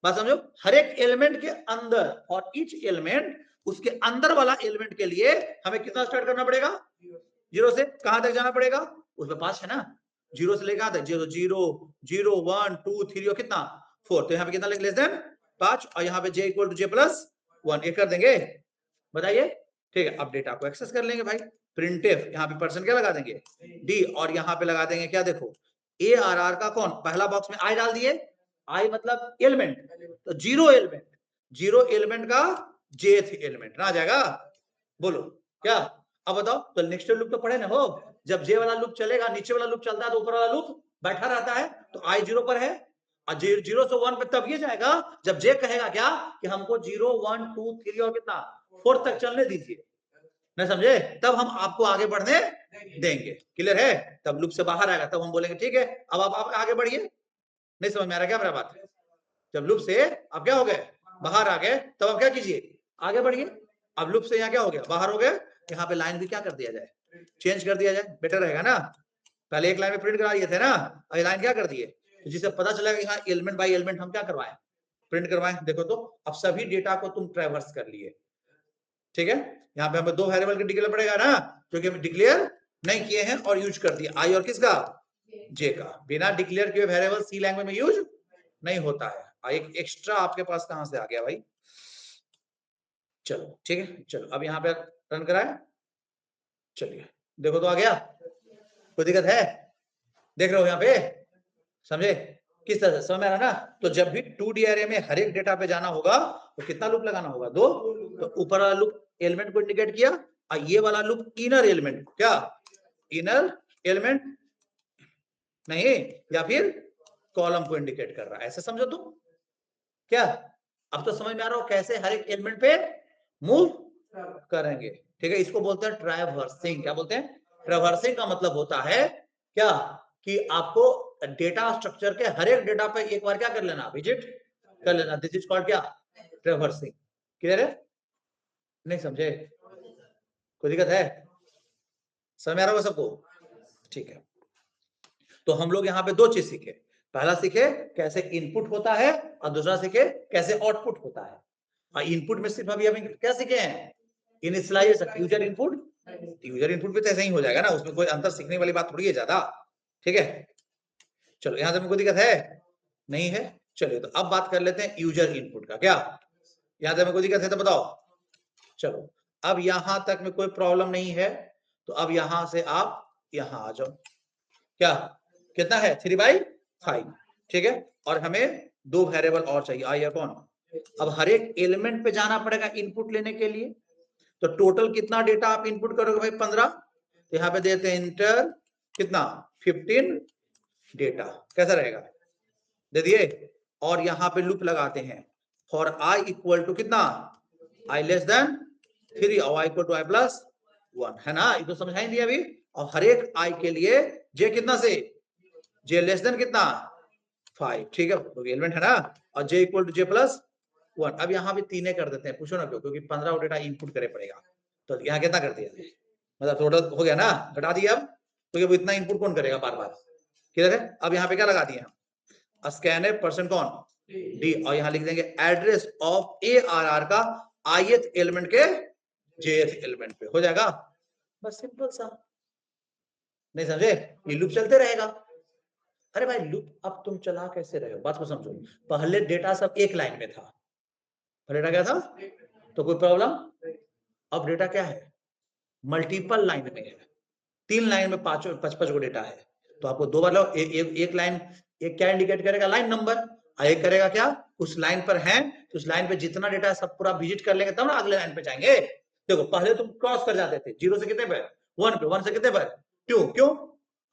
बात समझो। हर एक एलिमेंट के अंदर, और ईच एलिमेंट, उसके अंदर वाला एलिमेंट के लिए हमें कितना स्टार्ट करना पड़ेगा? 0 से कहां तक जाना पड़ेगा? उसमें 5 है ना, 0 से लेकर कहां तक? 0 0 0 1 2 3 और कितना? 4। तो यहाँ पे कितना लेस देन 5, और यहाँ पे j equal to j plus 1, ये कर देंगे, बताइए, ठीक है। अब डेटा को एक्सेस कर लेंगे भाई, प्रिंटफ, यहाँ पे परसेंट क्या लगा देंगे? d, और यहाँ पे लगा देंगे क्या? देखो, ARR का कौन? पहला बॉक्स में i डाल दिए, i मतलब एलिमेंट, तो 0 एलिमेंट, 0 एलिमेंट का jth एलिमेंट ना आ जाएगा, बोलो क्या? अब बताओ, तो नेक्स्ट लूप तो पढ़े ना हो, जब जे वाला लूप चलेगा, नीचे वाला लूप चलता है तो ऊपर वाला लूप बैठा रहता है। तो i 0 पर है, और 0 से 1 पे तब ये जाएगा जब जे कहेगा क्या कि हमको 0 1 2 3 और कितना 4 तक चलने दीजिए, ना समझे? तब हम आपको आगे बढ़ने देंगे, क्लियर है? तब लूप से बाहर आएगा, तब हम बोलेंगे ठीक है अब आप आगे बढ़िए। नहीं समझ में आ रहा क्या मेरा बात? जब लूप से आप क्या हो गए? बाहर आ गए, तब आप क्या कीजिए? आगे बढ़िए। अब लूप से यहाँ क्या हो गया? बाहर हो गए, यहाँ पे लाइन भी क्या कर दिया जाए? चेंज कर दिया जाए, बेटर रहेगा ना। पहले एक लाइन में प्रिंट करा दिए थे ना, और लाइन क्या कर दिए, तो जिससे पता चलेगा यहाँ एलिमेंट बाय एलिमेंट हम क्या करवाएं? प्रिंट करवाएं। देखो तो अब सभी डेटा को तुम ट्रैवर्स कर लिए, ठीक है। यहाँ पे हमें 2 वेरिएबल के डिक्लेयर पड़ेगा ना, क्योंकि हम डिक्लेयर नहीं किए हैं और यूज कर दिए, आई और किसका? जे का। बिना डिक्लेयर किए वेरिएबल सी लैंग्वेज में यूज नहीं होता है, एक एक्स्ट्रा आपके पास कहां से आ गया भाई? चलो ठीक है, चलो अब यहाँ पे रन कराए, चलिए देखो तो आ गया, कोई दिक्कत है? देख रहे हो यहाँ पे, समझे किस तरह से? समझ में आ रहा ना? तो जब भी 2D एरे में हर एक डेटा पे जाना होगा तो कितना लूप लगाना होगा? 2। तो ऊपर वाला लूप एलिमेंट को इंडिकेट किया, और ये वाला लूप इनर एलिमेंट, क्या इनर एलिमेंट नहीं, या फिर कॉलम को इंडिकेट कर रहा है, ऐसे समझो तुम। क्या अब तो समझ में आ रहा हो कैसे हर एक एलिमेंट पे मूव करेंगे? ठीक है, इसको बोलते हैं ट्रैवर्सिंग। क्या बोलते हैं? ट्रैवर्सिंग का मतलब होता है क्या कि आपको डेटा स्ट्रक्चर के हर एक डेटा पे एक बार क्या कर लेना, विजिट कर लेना। दिस इज कॉल्ड क्या? ट्रैवर्सिंग। क्लियर है? नहीं समझे? कोई दिक्कत है? समझ में आ रहा होगा सबको? ठीक है, तो हम लोग यहाँ पे दो चीज सीखे। पहला सीखे कैसे इनपुट होता है, और दूसरा सीखे कैसे आउटपुट होता है। और इनपुट में सिर्फ अभी हम क्या सीखे हैं? Initialization, user input. User input भी तो ऐसे ही हो जाएगा ना, उसमें कोई अंतर सीखने वाली बात थोड़ी है ज्यादा। ठीक है, चलो यहां से कोई दिक्कत है? नहीं है। चलिए तो अब बात कर लेते हैं यूजर इनपुट का। क्या यहां से कोई दिक्कत है तो बताओ? चलो अब यहां तक में कोई प्रॉब्लम नहीं है, तो अब यहां से आप यहां आ जाओ। क्या कितना है? 3/5। ठीक है, और हमें दो वेरिएबल और चाहिए, आई और कौन। अब हर एक एलिमेंट पे जाना पड़ेगा इनपुट लेने के लिए, तो टोटल कितना डेटा आप इनपुट करोगे भाई? 15। तो यहाँ पे देते हैं इंटर कितना? 15 डेटा। कैसा रहेगा? दे दिए। और यहाँ पे लूप लगाते हैं फॉर आई इक्वल टू कितना? आई लेस देन 3 और I equal to I plus 1, है ना? ये तो समझा ही दिया अभी। और हर एक आई के लिए जे कितना से? जे लेस देन कितना? 5। ठीक है, तो एलिमेंट है ना, और J equal to J plus 1। अब यहाँ भी 3 कर देते हैं, पूछो ना क्यों? क्योंकि 15 डेटा इनपुट करे पड़ेगा। तो यहाँ कितना कर दिया? मतलब टोटल हो गया ना, घटा दिया। अब तो ये इतना इनपुट कौन करेगा बार बार? क्लियर है? अब यहाँ पे क्या लगा दिए हम? स्कैनर पर्सन कौन? डी। और यहाँ लिख देंगे एड्रेस ऑफ ARR का ith एलिमेंट के jth एलिमेंट पे। हो जाएगा, बस सिंपल सा। नहीं समझे? ये लूप चलते रहेगा। अरे भाई लूप अब तुम चला कैसे रहे हो, बात को समझो। पहले डेटा सब एक लाइन में था, पहले डेटा क्या था? तो कोई प्रॉब्लम? अब डेटा क्या है? मल्टीपल लाइन में है, 3 लाइन में 5 गो डेटा है। तो आपको दो बार लो, एक लाइन, एक क्या इंडिकेट करेगा? Line number. एक करेगा क्या? उस लाइन पर है तो उस लाइन पे जितना डेटा है सब पूरा विजिट कर लेंगे, तब ना अगले लाइन पे जाएंगे। देखो पहले तुम क्रॉस कर जाते थे, 0 से कितने पर? 1 पे, 1 से कितने पर? क्यों?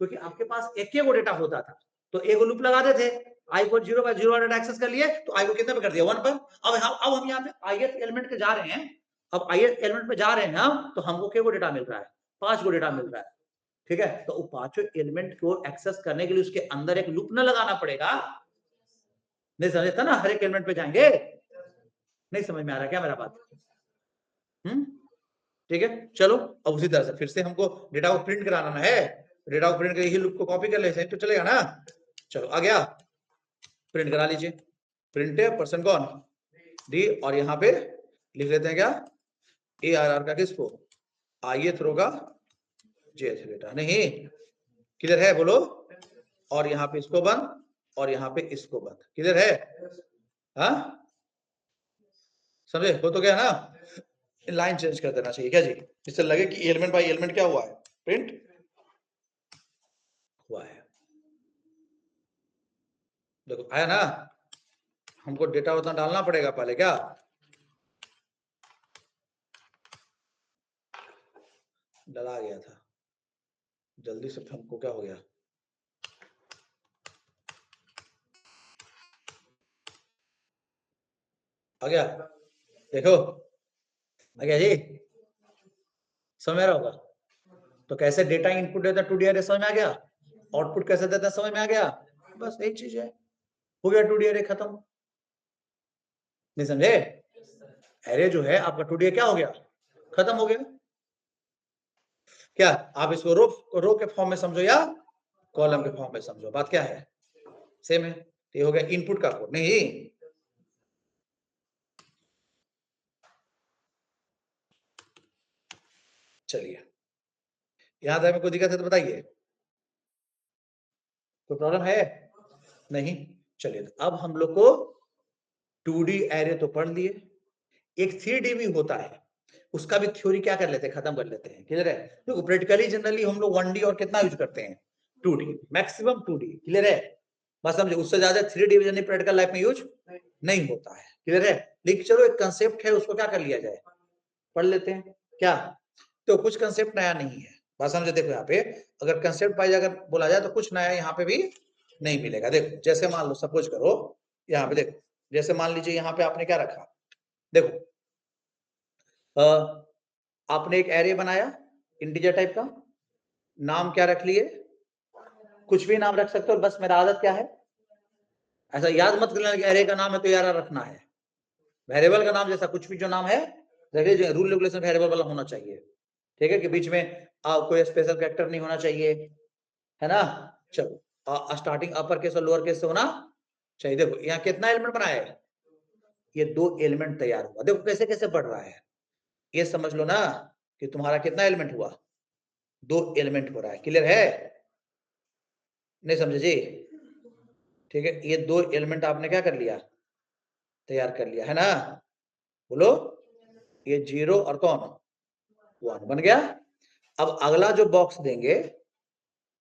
क्योंकि आपके पास एक ही वो डेटा होता था, तो एक लूप लगाते थे। आई को 0 पर 0 डेटा एक्सेस कर लिए, तो आई को कितने पे कर दिया? 1 पर। अब हम यहाँ पे ith एलिमेंट के जा रहे हैं। अब ith एलिमेंट पे जा रहे हैं हम, तो हमको क्या वो डेटा मिल रहा है? 5 गो डेटा मिल रहा है। ठीक है, तो पांचों एलिमेंट को एक्सेस करने के लिए उसके अंदर एक लूप न लगाना पड़ेगा। नहीं समझता ना? हर एक एलिमेंट पे जाएंगे। नहीं समझ में आ रहा क्या मेरा बात? ठीक है, चलो अब उसी तरह से फिर से हमको डेटा को प्रिंट कराना है। डेटा को प्रिंट करके लूप को कॉपी कर ले तो चलेगा ना? चलो आ गया, प्रिंट करा लीजिए। प्रिंट है पर्सन कौन? डी। और यहाँ पे लिख लेते हैं क्या? ARR का किसको? ith रो का jth डेटा। नहीं किधर है बोलो? और यहाँ पे इसको बंद, और यहाँ पे इसको बंद। किधर है? हाँ समझे? हो तो गया ना? लाइन चेंज कर देना चाहिए क्या जी, इससे लगे कि एलिमेंट बाय एलिमेंट क्या हुआ है? प्रिंट हुआ है। देखो आया ना? हमको डेटा उतना डालना पड़ेगा पहले। क्या डला गया था, जल्दी से हमको क्या हो गया? आ गया? देखो आ गया जी, समझ रहा होगा? तो कैसे डेटा इनपुट देता 2D अरे समझ में आ गया? आउटपुट कैसे देता समझ में आ गया? बस एक चीज है, हो गया 2D अरे खत्म। नहीं समझे? अरे जो है आपका 2D क्या हो गया? खत्म हो गया। क्या आप इसको रो के फॉर्म में समझो या कॉलम के फॉर्म में समझो, बात क्या है? सेम है। ये हो गया इनपुट का कोड। नहीं चलिए, यहां तक में कोई दिक्कत है तो बताइए, कोई प्रॉब्लम है? नहीं। चलिए तो अब हम लोग को 2D एरे तो पढ़ लिए, एक 3D भी होता है, उसका भी थ्योरी क्या कर लेते हैं, खत्म कर लेते हैं। क्लियर है? देखो प्रैक्टिकली जनरली हम लोग 1D और कितना यूज करते हैं, 2D, मैक्सिमम 2D। क्लियर है? बस समझे, उससे ज्यादा 3D भी प्रैक्टिकल लाइफ में यूज नहीं होता है। क्लियर है? लेकिन चलो एक कंसेप्ट है, उसको क्या कर लिया जाए, पढ़ लेते हैं क्या। तो कुछ कंसेप्ट नया नहीं है, बात समझे। देखो यहाँ पे अगर कंसेप्ट वाइज अगर बोला जाए तो कुछ नया यहाँ पे भी नहीं मिलेगा। देखो जैसे मान लो, सपोज करो यहाँ पे, देखो जैसे मान लीजिए यहाँ पे आपने क्या रखा, देखो आपने एक एरे बनाया इंटीजर टाइप का, नाम क्या रख लिए, कुछ भी नाम रख सकते हो, बस मेरा आदत क्या है, ऐसा याद मत करना कि एरे का नाम है तो यार रखना है। वेरिएबल का नाम जैसा कुछ भी जो नाम है, देखिए रूल रेगुलेशन वेरिएबल वाला होना चाहिए। ठीक है, कि बीच में कोई स्पेशल कैरेक्टर नहीं होना चाहिए, है ना। चलो स्टार्टिंग अपर केस और लोअर केस से होना चाहिए। देखो यहाँ कितना एलिमेंट बनाया है, ये 2 एलिमेंट तैयार हुआ। देखो कैसे कैसे बढ़ रहा है, ये समझ लो ना कि तुम्हारा कितना एलिमेंट हुआ, 2 एलिमेंट हो रहा है। क्लियर है? नहीं समझे जी? ठीक है, ये 2 एलिमेंट आपने क्या कर लिया, तैयार कर लिया, है ना। बोलो, ये 0 और कौन 1 बन गया। अब अगला जो बॉक्स देंगे,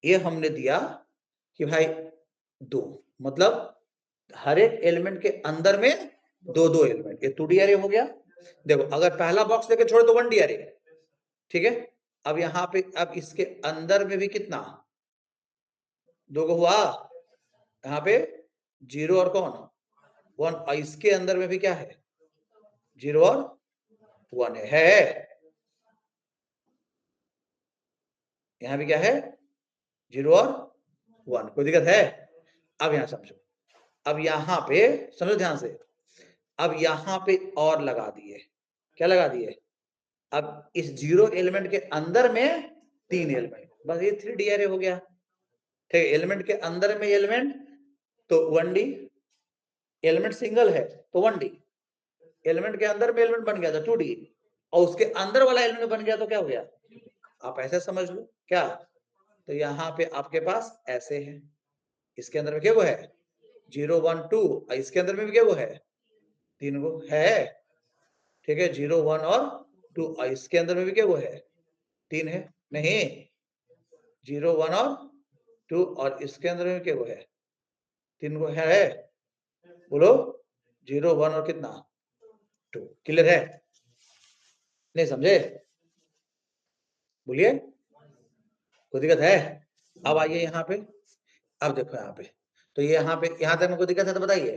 ये हमने दिया कि भाई 2, मतलब हर एक एलिमेंट के अंदर में 2-2 एलिमेंट, ये 2D एरे हो गया। देखो अगर पहला बॉक्स लेके छोड़े तो 1D एरे, ठीक है। अब यहाँ पे अब इसके अंदर में भी कितना, 2 को हुआ, यहाँ पे 0 और कौन 1, और इसके अंदर में भी क्या है, 0 और 1 है। यहाँ भी क्या है, 0 और 1, कोई दिक्कत है? अब यहाँ समझो, अब यहाँ पे समझो ध्यान से, अब यहाँ पे और लगा दिए, क्या लगा दिए, अब इस 0 एलिमेंट के अंदर में 3 एलिमेंट, बस ये 3D एरे हो गया। ठीक है, एलिमेंट के अंदर में एलिमेंट तो 1D, एलिमेंट सिंगल है तो 1D, एलिमेंट के अंदर में एलिमेंट बन गया था 2D, और उसके अंदर वाला एलिमेंट बन गया तो क्या हो गया, आप ऐसे समझ लो क्या। तो यहाँ पे आपके पास ऐसे है, इसके अंदर में क्या वो है 0 1 2, इसके अंदर में भी क्या वो है 3 वो है। ठीक है, 0 1 और 2, इसके अंदर में भी क्या वो है 3 है, नहीं 0 1 और 2, और इसके अंदर में क्या वो है 3 वो है। बोलो 0 1 और कितना 2। क्लियर है? नहीं समझे? बोलिए, कोई दिक्कत है? अब आइए यहाँ पे, अब देखो यहाँ पे, तो ये यहाँ पे यहाँ तक में कोई दिक्कत है तो बताइए,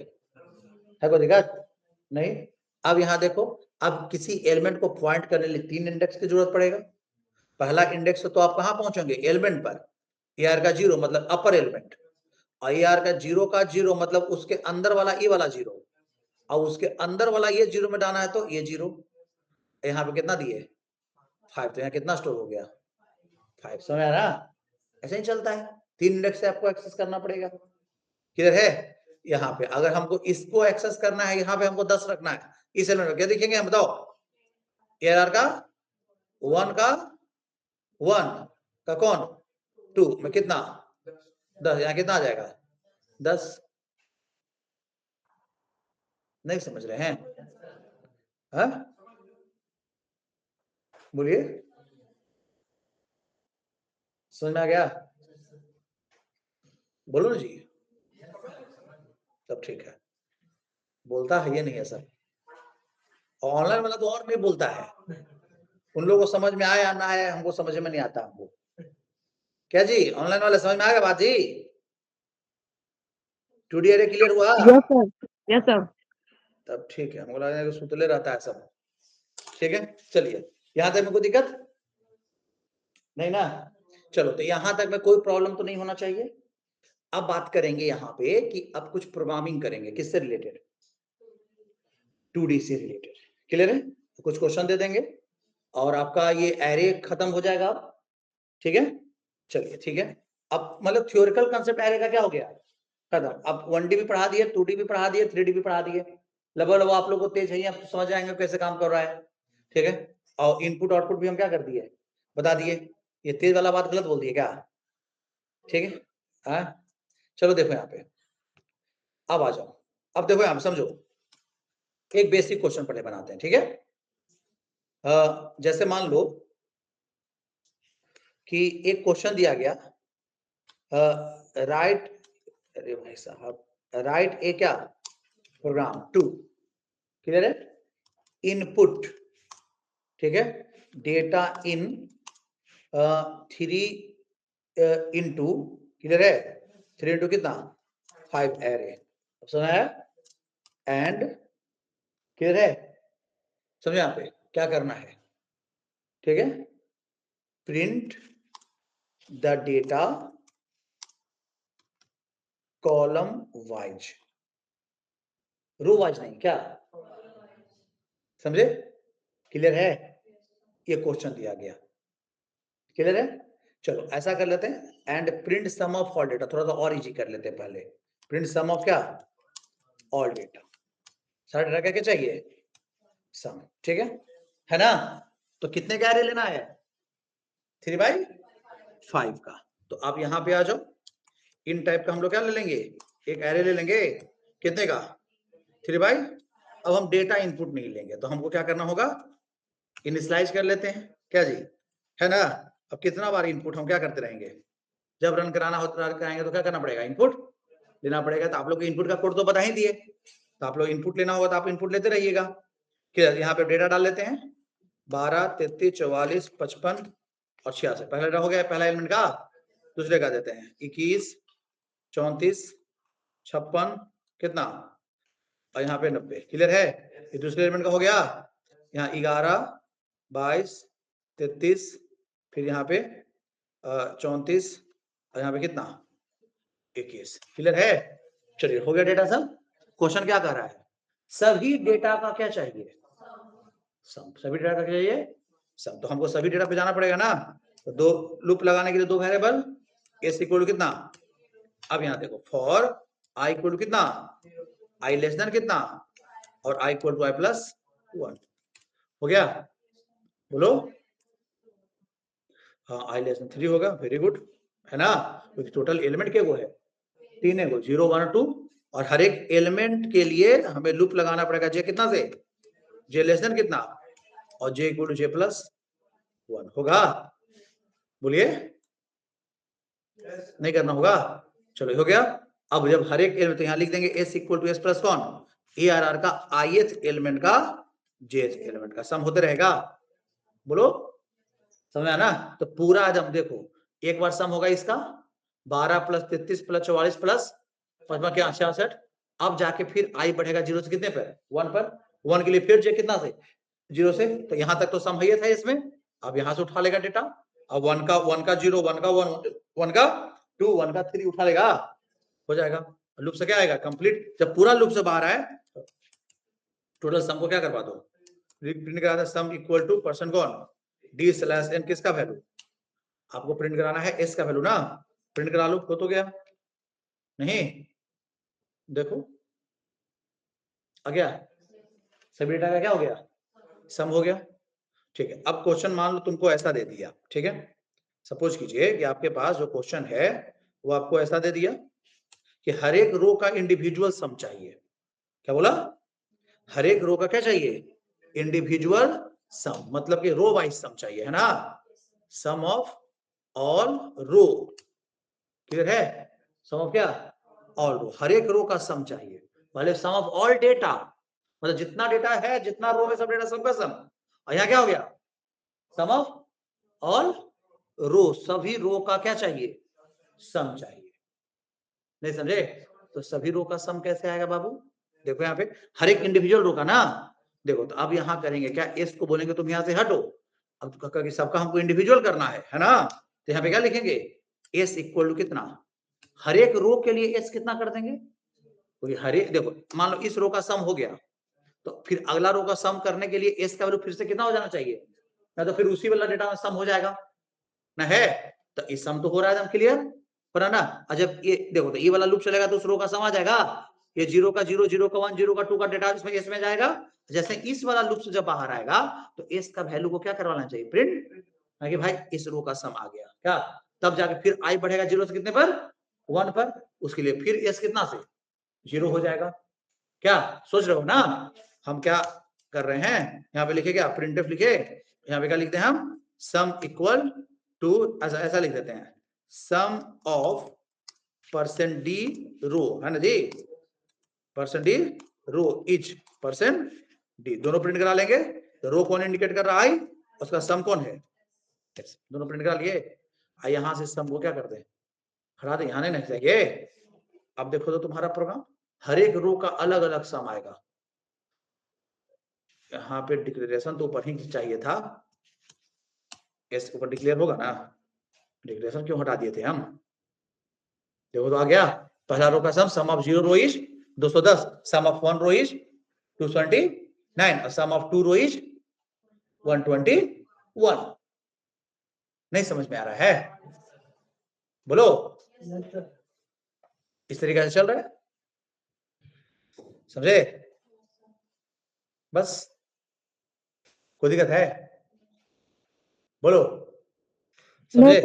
है कोई दिक्कत? नहीं। अब यहाँ देखो, अब किसी एलिमेंट को पॉइंट करने के लिए 3 इंडेक्स की जरूरत पड़ेगा। पहला इंडेक्स तो आप कहाँ पहुंचेंगे, एलिमेंट पर, AR का 0 मतलब अपर एलिमेंट, और AR का 0 का 0 मतलब उसके अंदर वाला ये वाला 0, और उसके अंदर वाला ये 0 में डालना है तो ये 0। यहाँ पे कितना दिए 5, तो यहाँ कितना स्टोर हो गया 5। समझ आ रहा? ऐसे ही चलता है, 3 इंडेक्स से आपको एक्सेस करना पड़ेगा। क्लियर है? यहाँ पे अगर हमको इसको एक्सेस करना है, यहाँ पे हमको 10 रखना है, इस एलिमेंट में क्या दिखेंगे हम बताओ, AR का 1 का 1 का कौन 2 में कितना 10, यहाँ कितना आ जाएगा 10। नहीं समझ रहे हैं? हाँ बोलिए, समझ में आ गया? बोलो ना जी, सब ठीक है। बोलता है ये नहीं है सब, ऑनलाइन वाला तो और नहीं बोलता है, उन लोगों को समझ में आया या ना आया हमको समझ में नहीं आता हमको। क्या जी, ऑनलाइन वाले समझ में आ गया बात जी? 2D एरे क्लियर हुआ? Yes sir, yes sir. तब ठीक है, हमको लगा कि सुतले रहता है सब। ठीक है, चलिए यहाँ तक में कोई दिक्कत नहीं ना। चलो, तो यहाँ तक में कोई प्रॉब्लम तो नहीं होना चाहिए। अब बात करेंगे यहाँ पे कि अब कुछ प्रोग्रामिंग करेंगे, किससे रिलेटेड, 2D से रिलेटेड। क्लियर है? तो कुछ क्वेश्चन दे देंगे और आपका ये एरे खत्म हो जाएगा। ठीक है, चलिए ठीक है। अब मतलब थ्योरिकल कंसेप्ट एरे का क्या हो गया, खत्म। अब 1D भी पढ़ा दिए, 2D भी पढ़ा दिए, 3D भी पढ़ा दिए, लगभग आप लोग को तेज है, आप समझ आएंगे कैसे काम कर रहा है। ठीक है, और इनपुट आउटपुट भी हम क्या कर दिए, बता दिए। ये तेज वाला बात गलत बोल दिए क्या? ठीक है, हाँ चलो देखो यहाँ पे, अब आ जाओ, अब देखो यहाँ पे समझो, एक बेसिक क्वेश्चन पहले बनाते हैं, ठीक है। जैसे मान लो कि एक क्वेश्चन दिया गया, राइट, अरे भाई साहब, राइट ए क्या प्रोग्राम टू, क्लियर है, इनपुट, ठीक है, डेटा इन 3 इंटू, क्लियर है, 3 इंटू कितना 5 एरे, सुना है, एंड क्लियर है, समझे यहाँ पे क्या करना है, ठीक है, print the data column wise, row wise नहीं, क्या समझे, क्लियर है, ये क्वेश्चन दिया गया, क्लियर है। चलो ऐसा कर लेते हैं, and print sum of all data, थोड़ा सा और इजी कर लेते हैं पहले, प्रिंट सम ऑफ क्या ऑल डेटा, सारा डेटा क्या चाहिए सम, ठीक है ना। तो कितने का एरे लेना है 3/5 का, तो आप यहां पे आ जाओ, इन टाइप का हम लोग क्या ले लेंगे, एक एरे ले लेंगे, कितने का 3/, अब हम डेटा इनपुट नहीं लेंगे, तो हमको क्या करना होगा, इनिशियलाइज कर लेते हैं, क्या जी, है ना। अब कितना बार इनपुट हम क्या करते रहेंगे, जब रन कराना हो कराएंगे तो क्या करना पड़ेगा, इनपुट लेना पड़ेगा। तो आप लोग इनपुट का कोड तो बता ही दिए, तो आप लोग इनपुट लेना होगा तो आप इनपुट लेते रहिएगा। क्लियर, यहाँ पे डेटा डाल लेते हैं, 12, 33, 44, 55 और 86, पहला डेटा हो गया, पहला एलिमेंट का, दूसरे का देते हैं 21, 34, 56, कितना, और यहाँ पे 90, क्लियर है, ये दूसरे एलिमेंट का हो गया, यहाँ 11, 22, 33, फिर यहाँ पे 34 और यहाँ पे कितना 21, क्लियर है। चलिए हो गया डेटा सब। क्वेश्चन क्या कर रहा है, सभी डेटा का क्या चाहिए सम, सभी डेटा का क्या चाहिए सम, तो हमको सभी डेटा पे जाना पड़ेगा ना, तो दो लूप लगाने के लिए दो वेरिएबल, एस इक्वल टू कितना, अब यहाँ देखो फॉर आई इक्वल टू कितना, आई लेस देन कितना, और I equal to I plus 1, हो गया, बोलो, हाँ आई लेस देन 3 होगा, वेरी गुड, है ना, क्योंकि टोटल एलिमेंट क्या वो है 3 है, वो 0, 1 और 2, और हर एक एलिमेंट के लिए हमें लूप लगाना पड़ेगा, जे कितना से, जे लेस देन कितना, और J equal to J plus 1 होगा, बोलिए, नहीं करना होगा, चलो हो गया। अब जब हर एक एलिमेंट, तो यहाँ लिख देंगे S equal to S plus कौन, ए आर आर का ith एलिमेंट का jth एलिमेंट का सम होते रहेगा, बोलो, समझ आया ना। तो पूरा एकदम देखो, एक बार सम होगा इसका 12 प्लस 33 प्लस 44 प्लस 55 क्या 66, अब जाके फिर आई बढ़ेगा 0 से कितने पर 1 पर, 1 के लिए फिर जे कितना से 0 से, तो यहां तक तो सम है था इसमें, अब यहां से उठा लेगा डेटा, अब 1 का 0, 1 का 1, 1 का 2, 1 का 3 उठा लेगा, हो जाएगा, लूप से क्या आएगा कंप्लीट, जब पूरा लूप से बाहर आए टोटल सम को क्या करवा दो, प्रिंट करा दो, सम इक्वल टू परसेंट कौन डी स्लैश एन, किसका वैल्यू, आपको प्रिंट कराना है एस का वैल्यू ना, प्रिंट करा लो, हो तो गया, नहीं देखो आ गया, सभी डेटा का क्या हो गया सम हो गया, ठीक है। अब क्वेश्चन मान लो तुमको ऐसा दे दिया, ठीक है, सपोज कीजिए कि आपके पास जो क्वेश्चन है वो आपको ऐसा दे दिया कि हर एक रो का इंडिविजुअल सम चाहिए, क्या बोला, हर एक रो का क्या चाहिए इंडिविजुअल सम, मतलब कि रो वाइज सम चाहिए, है ना, सम ऑफ ऑल रो, क्लियर है, सम ऑफ क्या ऑल रो, हर एक रो का सम चाहिए, पहले सम ऑफ ऑल डेटा, मतलब जितना डेटा है, जितना रो में सब डेटा सबका सम, और यहाँ क्या हो गया सम ऑफ ऑल रो, सभी रो का क्या चाहिए सम चाहिए, नहीं समझे, तो सभी रो का सम कैसे आएगा बाबू, देखो यहाँ पे हर एक इंडिविजुअल रो का ना, देखो तो अब यहाँ करेंगे क्या, एस को बोलेंगे तुम यहाँ से हटो, अब तो सबका हमको इंडिविजुअल करना है ना, तो यहाँ पे क्या लिखेंगे एस इक्वल टू कितना, हर एक रो के लिए एस कितना कर देंगे, क्योंकि हर एक देखो मान लो इस रो का सम हो गया, तो फिर अगला रो का सम करने के लिए एस का वैल्यू फिर से कितना हो जाना चाहिए, ना तो फिर उसी वाला डेटा में सम हो जाएगा ना, है तो इस सम तो हो रहा है एकदम क्लियर, पर ना, जब ये देखो तो ये वाला लूप चलेगा तो उस रो का सम आ जाएगा, ये 0 का 0, 0 का 1, 0 का 2 का डेटा इसमें एस में जाएगा, जैसे इस वाला लूप से जब बाहर आएगा तो एस का वैल्यू को क्या करवाना चाहिए प्रिंट, कि भाई इस रो का सम आ गया क्या, तब जाके फिर आई बढ़ेगा 0 से कितने पर 1 पर, उसके लिए फिर एस कितना से 0 हो जाएगा, क्या सोच रहे हो ना, हम क्या कर रहे हैं, यहाँ पे लिखे क्या, प्रिंटफ लिखे, यहाँ पे क्या लिखते हैं हम, सम इक्वल टू, ऐसा लिख देते हैं, sum of percent D row, है ना जी, percent D row is percent D, दोनों प्रिंट करा लेंगे। तो रो कौन इंडिकेट कर रहा है, उसका सम कौन है, दोनों प्रिंट करा लिए। यहां से सम को क्या करते हैं, हटा दे, यहाँ नहीं चाहिए। अब देखो तो तुम्हारा प्रोग्राम, हर एक रो का अलग अलग सम आएगा। यहाँ पे डिक्लेरेशन तो ऊपर ही चाहिए था, इसके ऊपर डिक्लेयर होगा ना, डिक्लेरेशन क्यों हटा दिए थे हम, देखो तो आ गया, पहला रो का sum of 0 row is 210, sum of 1 row is 229 और सम ऑफ 2 रो इज 121। नहीं समझ में आ रहा है, बोलो, इस तरीके से चल रहा है, समझे, बस, कोई दिक्कत है, बोलो, समझे।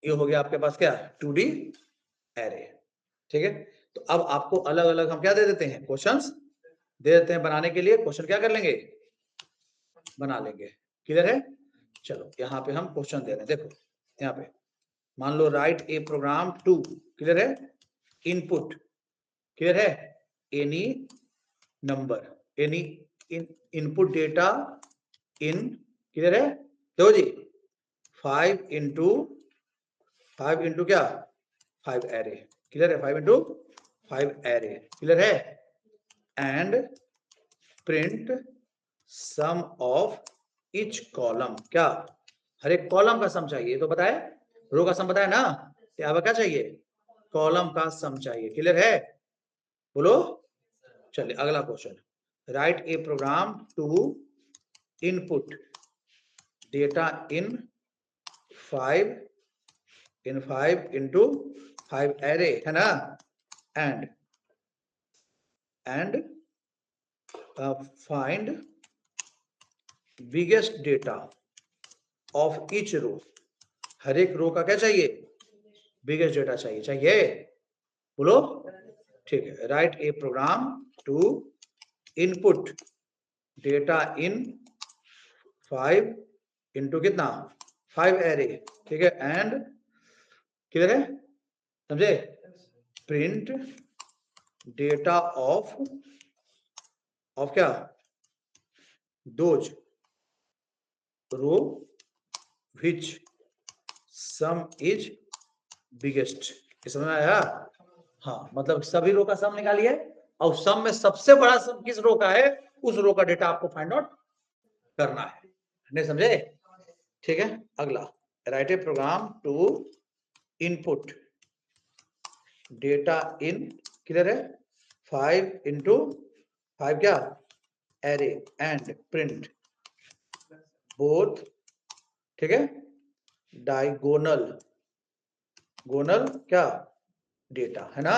ये हो गया आपके पास क्या, 2D एरे, ठीक है। तो अब आपको अलग अलग हम क्या दे देते हैं, क्वेश्चंस दे देते हैं बनाने के लिए, क्वेश्चन क्या कर लेंगे, बना लेंगे, क्लियर है। चलो यहाँ पे हम क्वेश्चन दे रहे हैं, देखो यहाँ पे मान लो write a program to, clear है, इनपुट, क्लियर है, any number, any input data in, clear है, देखो जी 5 इंटू क्या, 5 एरे, क्लियर है, 5 इंटू 5 एरे, क्लियर है, and print sum of each column, क्या, हर एक कॉलम का सम चाहिए, तो बताए, रो का सम बताया ना, अब क्या चाहिए, कॉलम का सम चाहिए, क्लियर है, बोलो। चलिए अगला question, write a program to input data in 5 into 5 array, है ना, and find biggest data of each row, हर एक रो का क्या चाहिए, बिगेस्ट डेटा चाहिए, बोलो, ठीक है, write a program to input data in 5 into कितना 5 एरे, ठीक है, एंड क्लियर है, समझे, प्रिंट डेटा ऑफ क्या, those row which sum is biggest, समझ में आया, हाँ, मतलब सभी रो का सम निकालिए और सम में सबसे बड़ा सम किस रो का है, उस रो का डेटा आपको फाइंड आउट करना है, नहीं समझे, ठीक है। अगला, write a program to input data in, clear है, 5 इंटू 5 क्या, एरे, एंड प्रिंट बोथ, ठीक है, डायगोनल क्या, डेटा, है ना,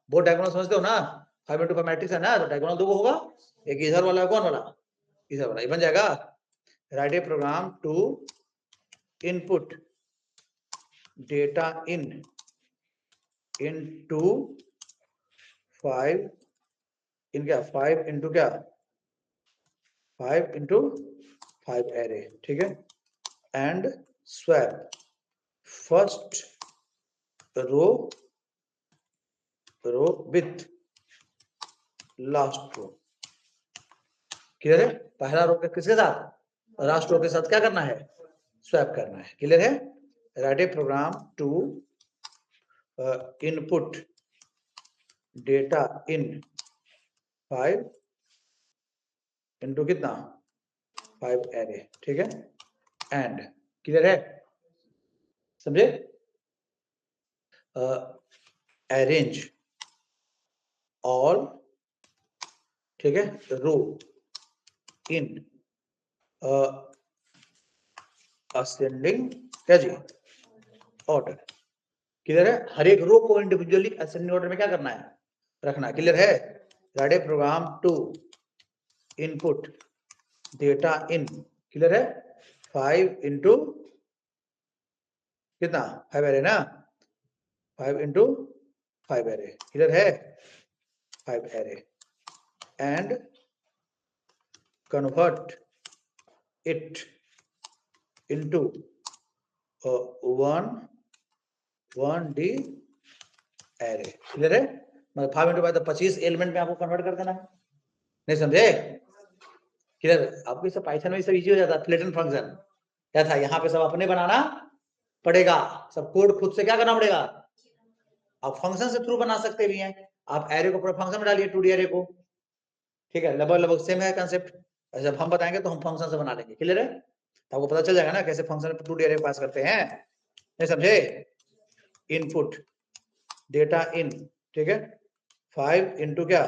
बोथ डायगोनल समझते हो ना, 5 इंटू 5 मैट्रिक्स है ना, तो डायगोनल दो होगा, एक इधर वाला, कौन वाला, इधर वाला, ये बन जाएगा, write a program to input data into 5 in क्या, 5 इंटू क्या, 5 इंटू 5 एरे, ठीक है, and swap first row with last row, clear है, पहला रो किसके साथ, लास्ट रो के साथ क्या करना है, स्वैप करना है, क्लियर है, write a program to input data in 5 into कितना 5 एरे, ठीक है, एंड क्लियर है, समझे, अरेंज ऑल, ठीक है, रो इन असेंडिंग क्या जी ऑर्डर, क्लियर है, हर एक रो को इंडिविजुअली असेंडिंग ऑर्डर में क्या करना है, रखना है, क्लियर है, write a program to input data in, clear है, 5 इंटू कितना 5 एरे ना, 5 इंटू 5 एरे, क्लियर है, 5 array, and convert it into 1D array। Clear है? मतलब 5 into 5 तो 25 एलिमेंट में आपको कन्वर्ट कर देना है। नहीं समझे? क्लियर? आपको सब पाइथन में सब इजी हो जाता है। फ्लैटन फंक्शन क्या था, यहाँ पे सब अपने बनाना पड़ेगा, सब कोड खुद से क्या करना पड़ेगा। आप फंक्शन से थ्रू बना सकते भी हैं, आप एरे को पूरा फंक्शन में डालिए, 2D एरे को, ठीक है, लगभग सेम है कंसेप्ट। जब हम बताएंगे तो हम फंक्शन से बना लेंगे। क्लियर है? तो आपको पता चल जाएगा ना कैसे फंक्शन में 2D एरे पास करते हैं। नहीं समझे? इनपुट डेटा इन, ठीक है, 5 इंटू क्या,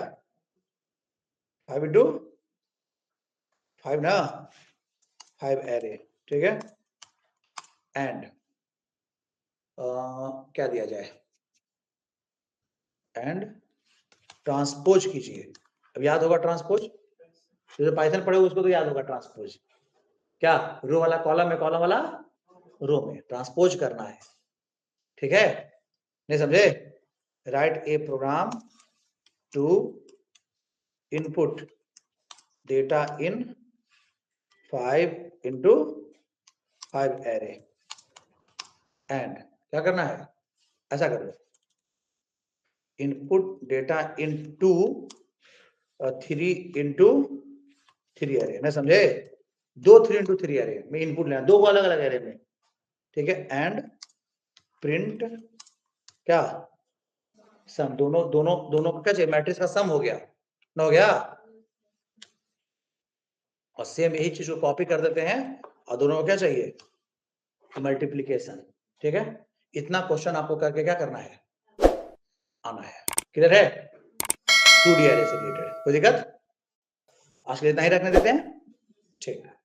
5 इंटू 5 ना, 5 एरे, ठीक है, एंड क्या दिया जाए, एंड ट्रांसपोज कीजिए। अब याद होगा ट्रांसपोज, जो पाइथन पढ़े उसको तो याद होगा ट्रांसपोज। क्या, रो वाला कॉलम में, कॉलम वाला रो में ट्रांसपोज करना है। ठीक है? नहीं समझे? Write a program to input data in 5 into 5 array, and क्या करना है, ऐसा कर लो, input data in 3 into 3 array. नहीं समझे? 3 इंटू 3 एरे में इनपुट लेना, 2 अलग अलग एरे में, ठीक है, एंड प्रिंट क्या, सम, दोनों का क्या चाहिए, मैट्रिक्स का सम हो गया ना, हो गया। और सेम यही चीज को कॉपी कर देते हैं और दोनों को क्या चाहिए, मल्टीप्लीकेशन। ठीक है? इतना क्वेश्चन आपको करके क्या करना है, आना है। क्लियर है? 2D एरे से रिलेटेड कोई दिक्कत? आज के लिए इतना ही रखने देते हैं, ठीक है।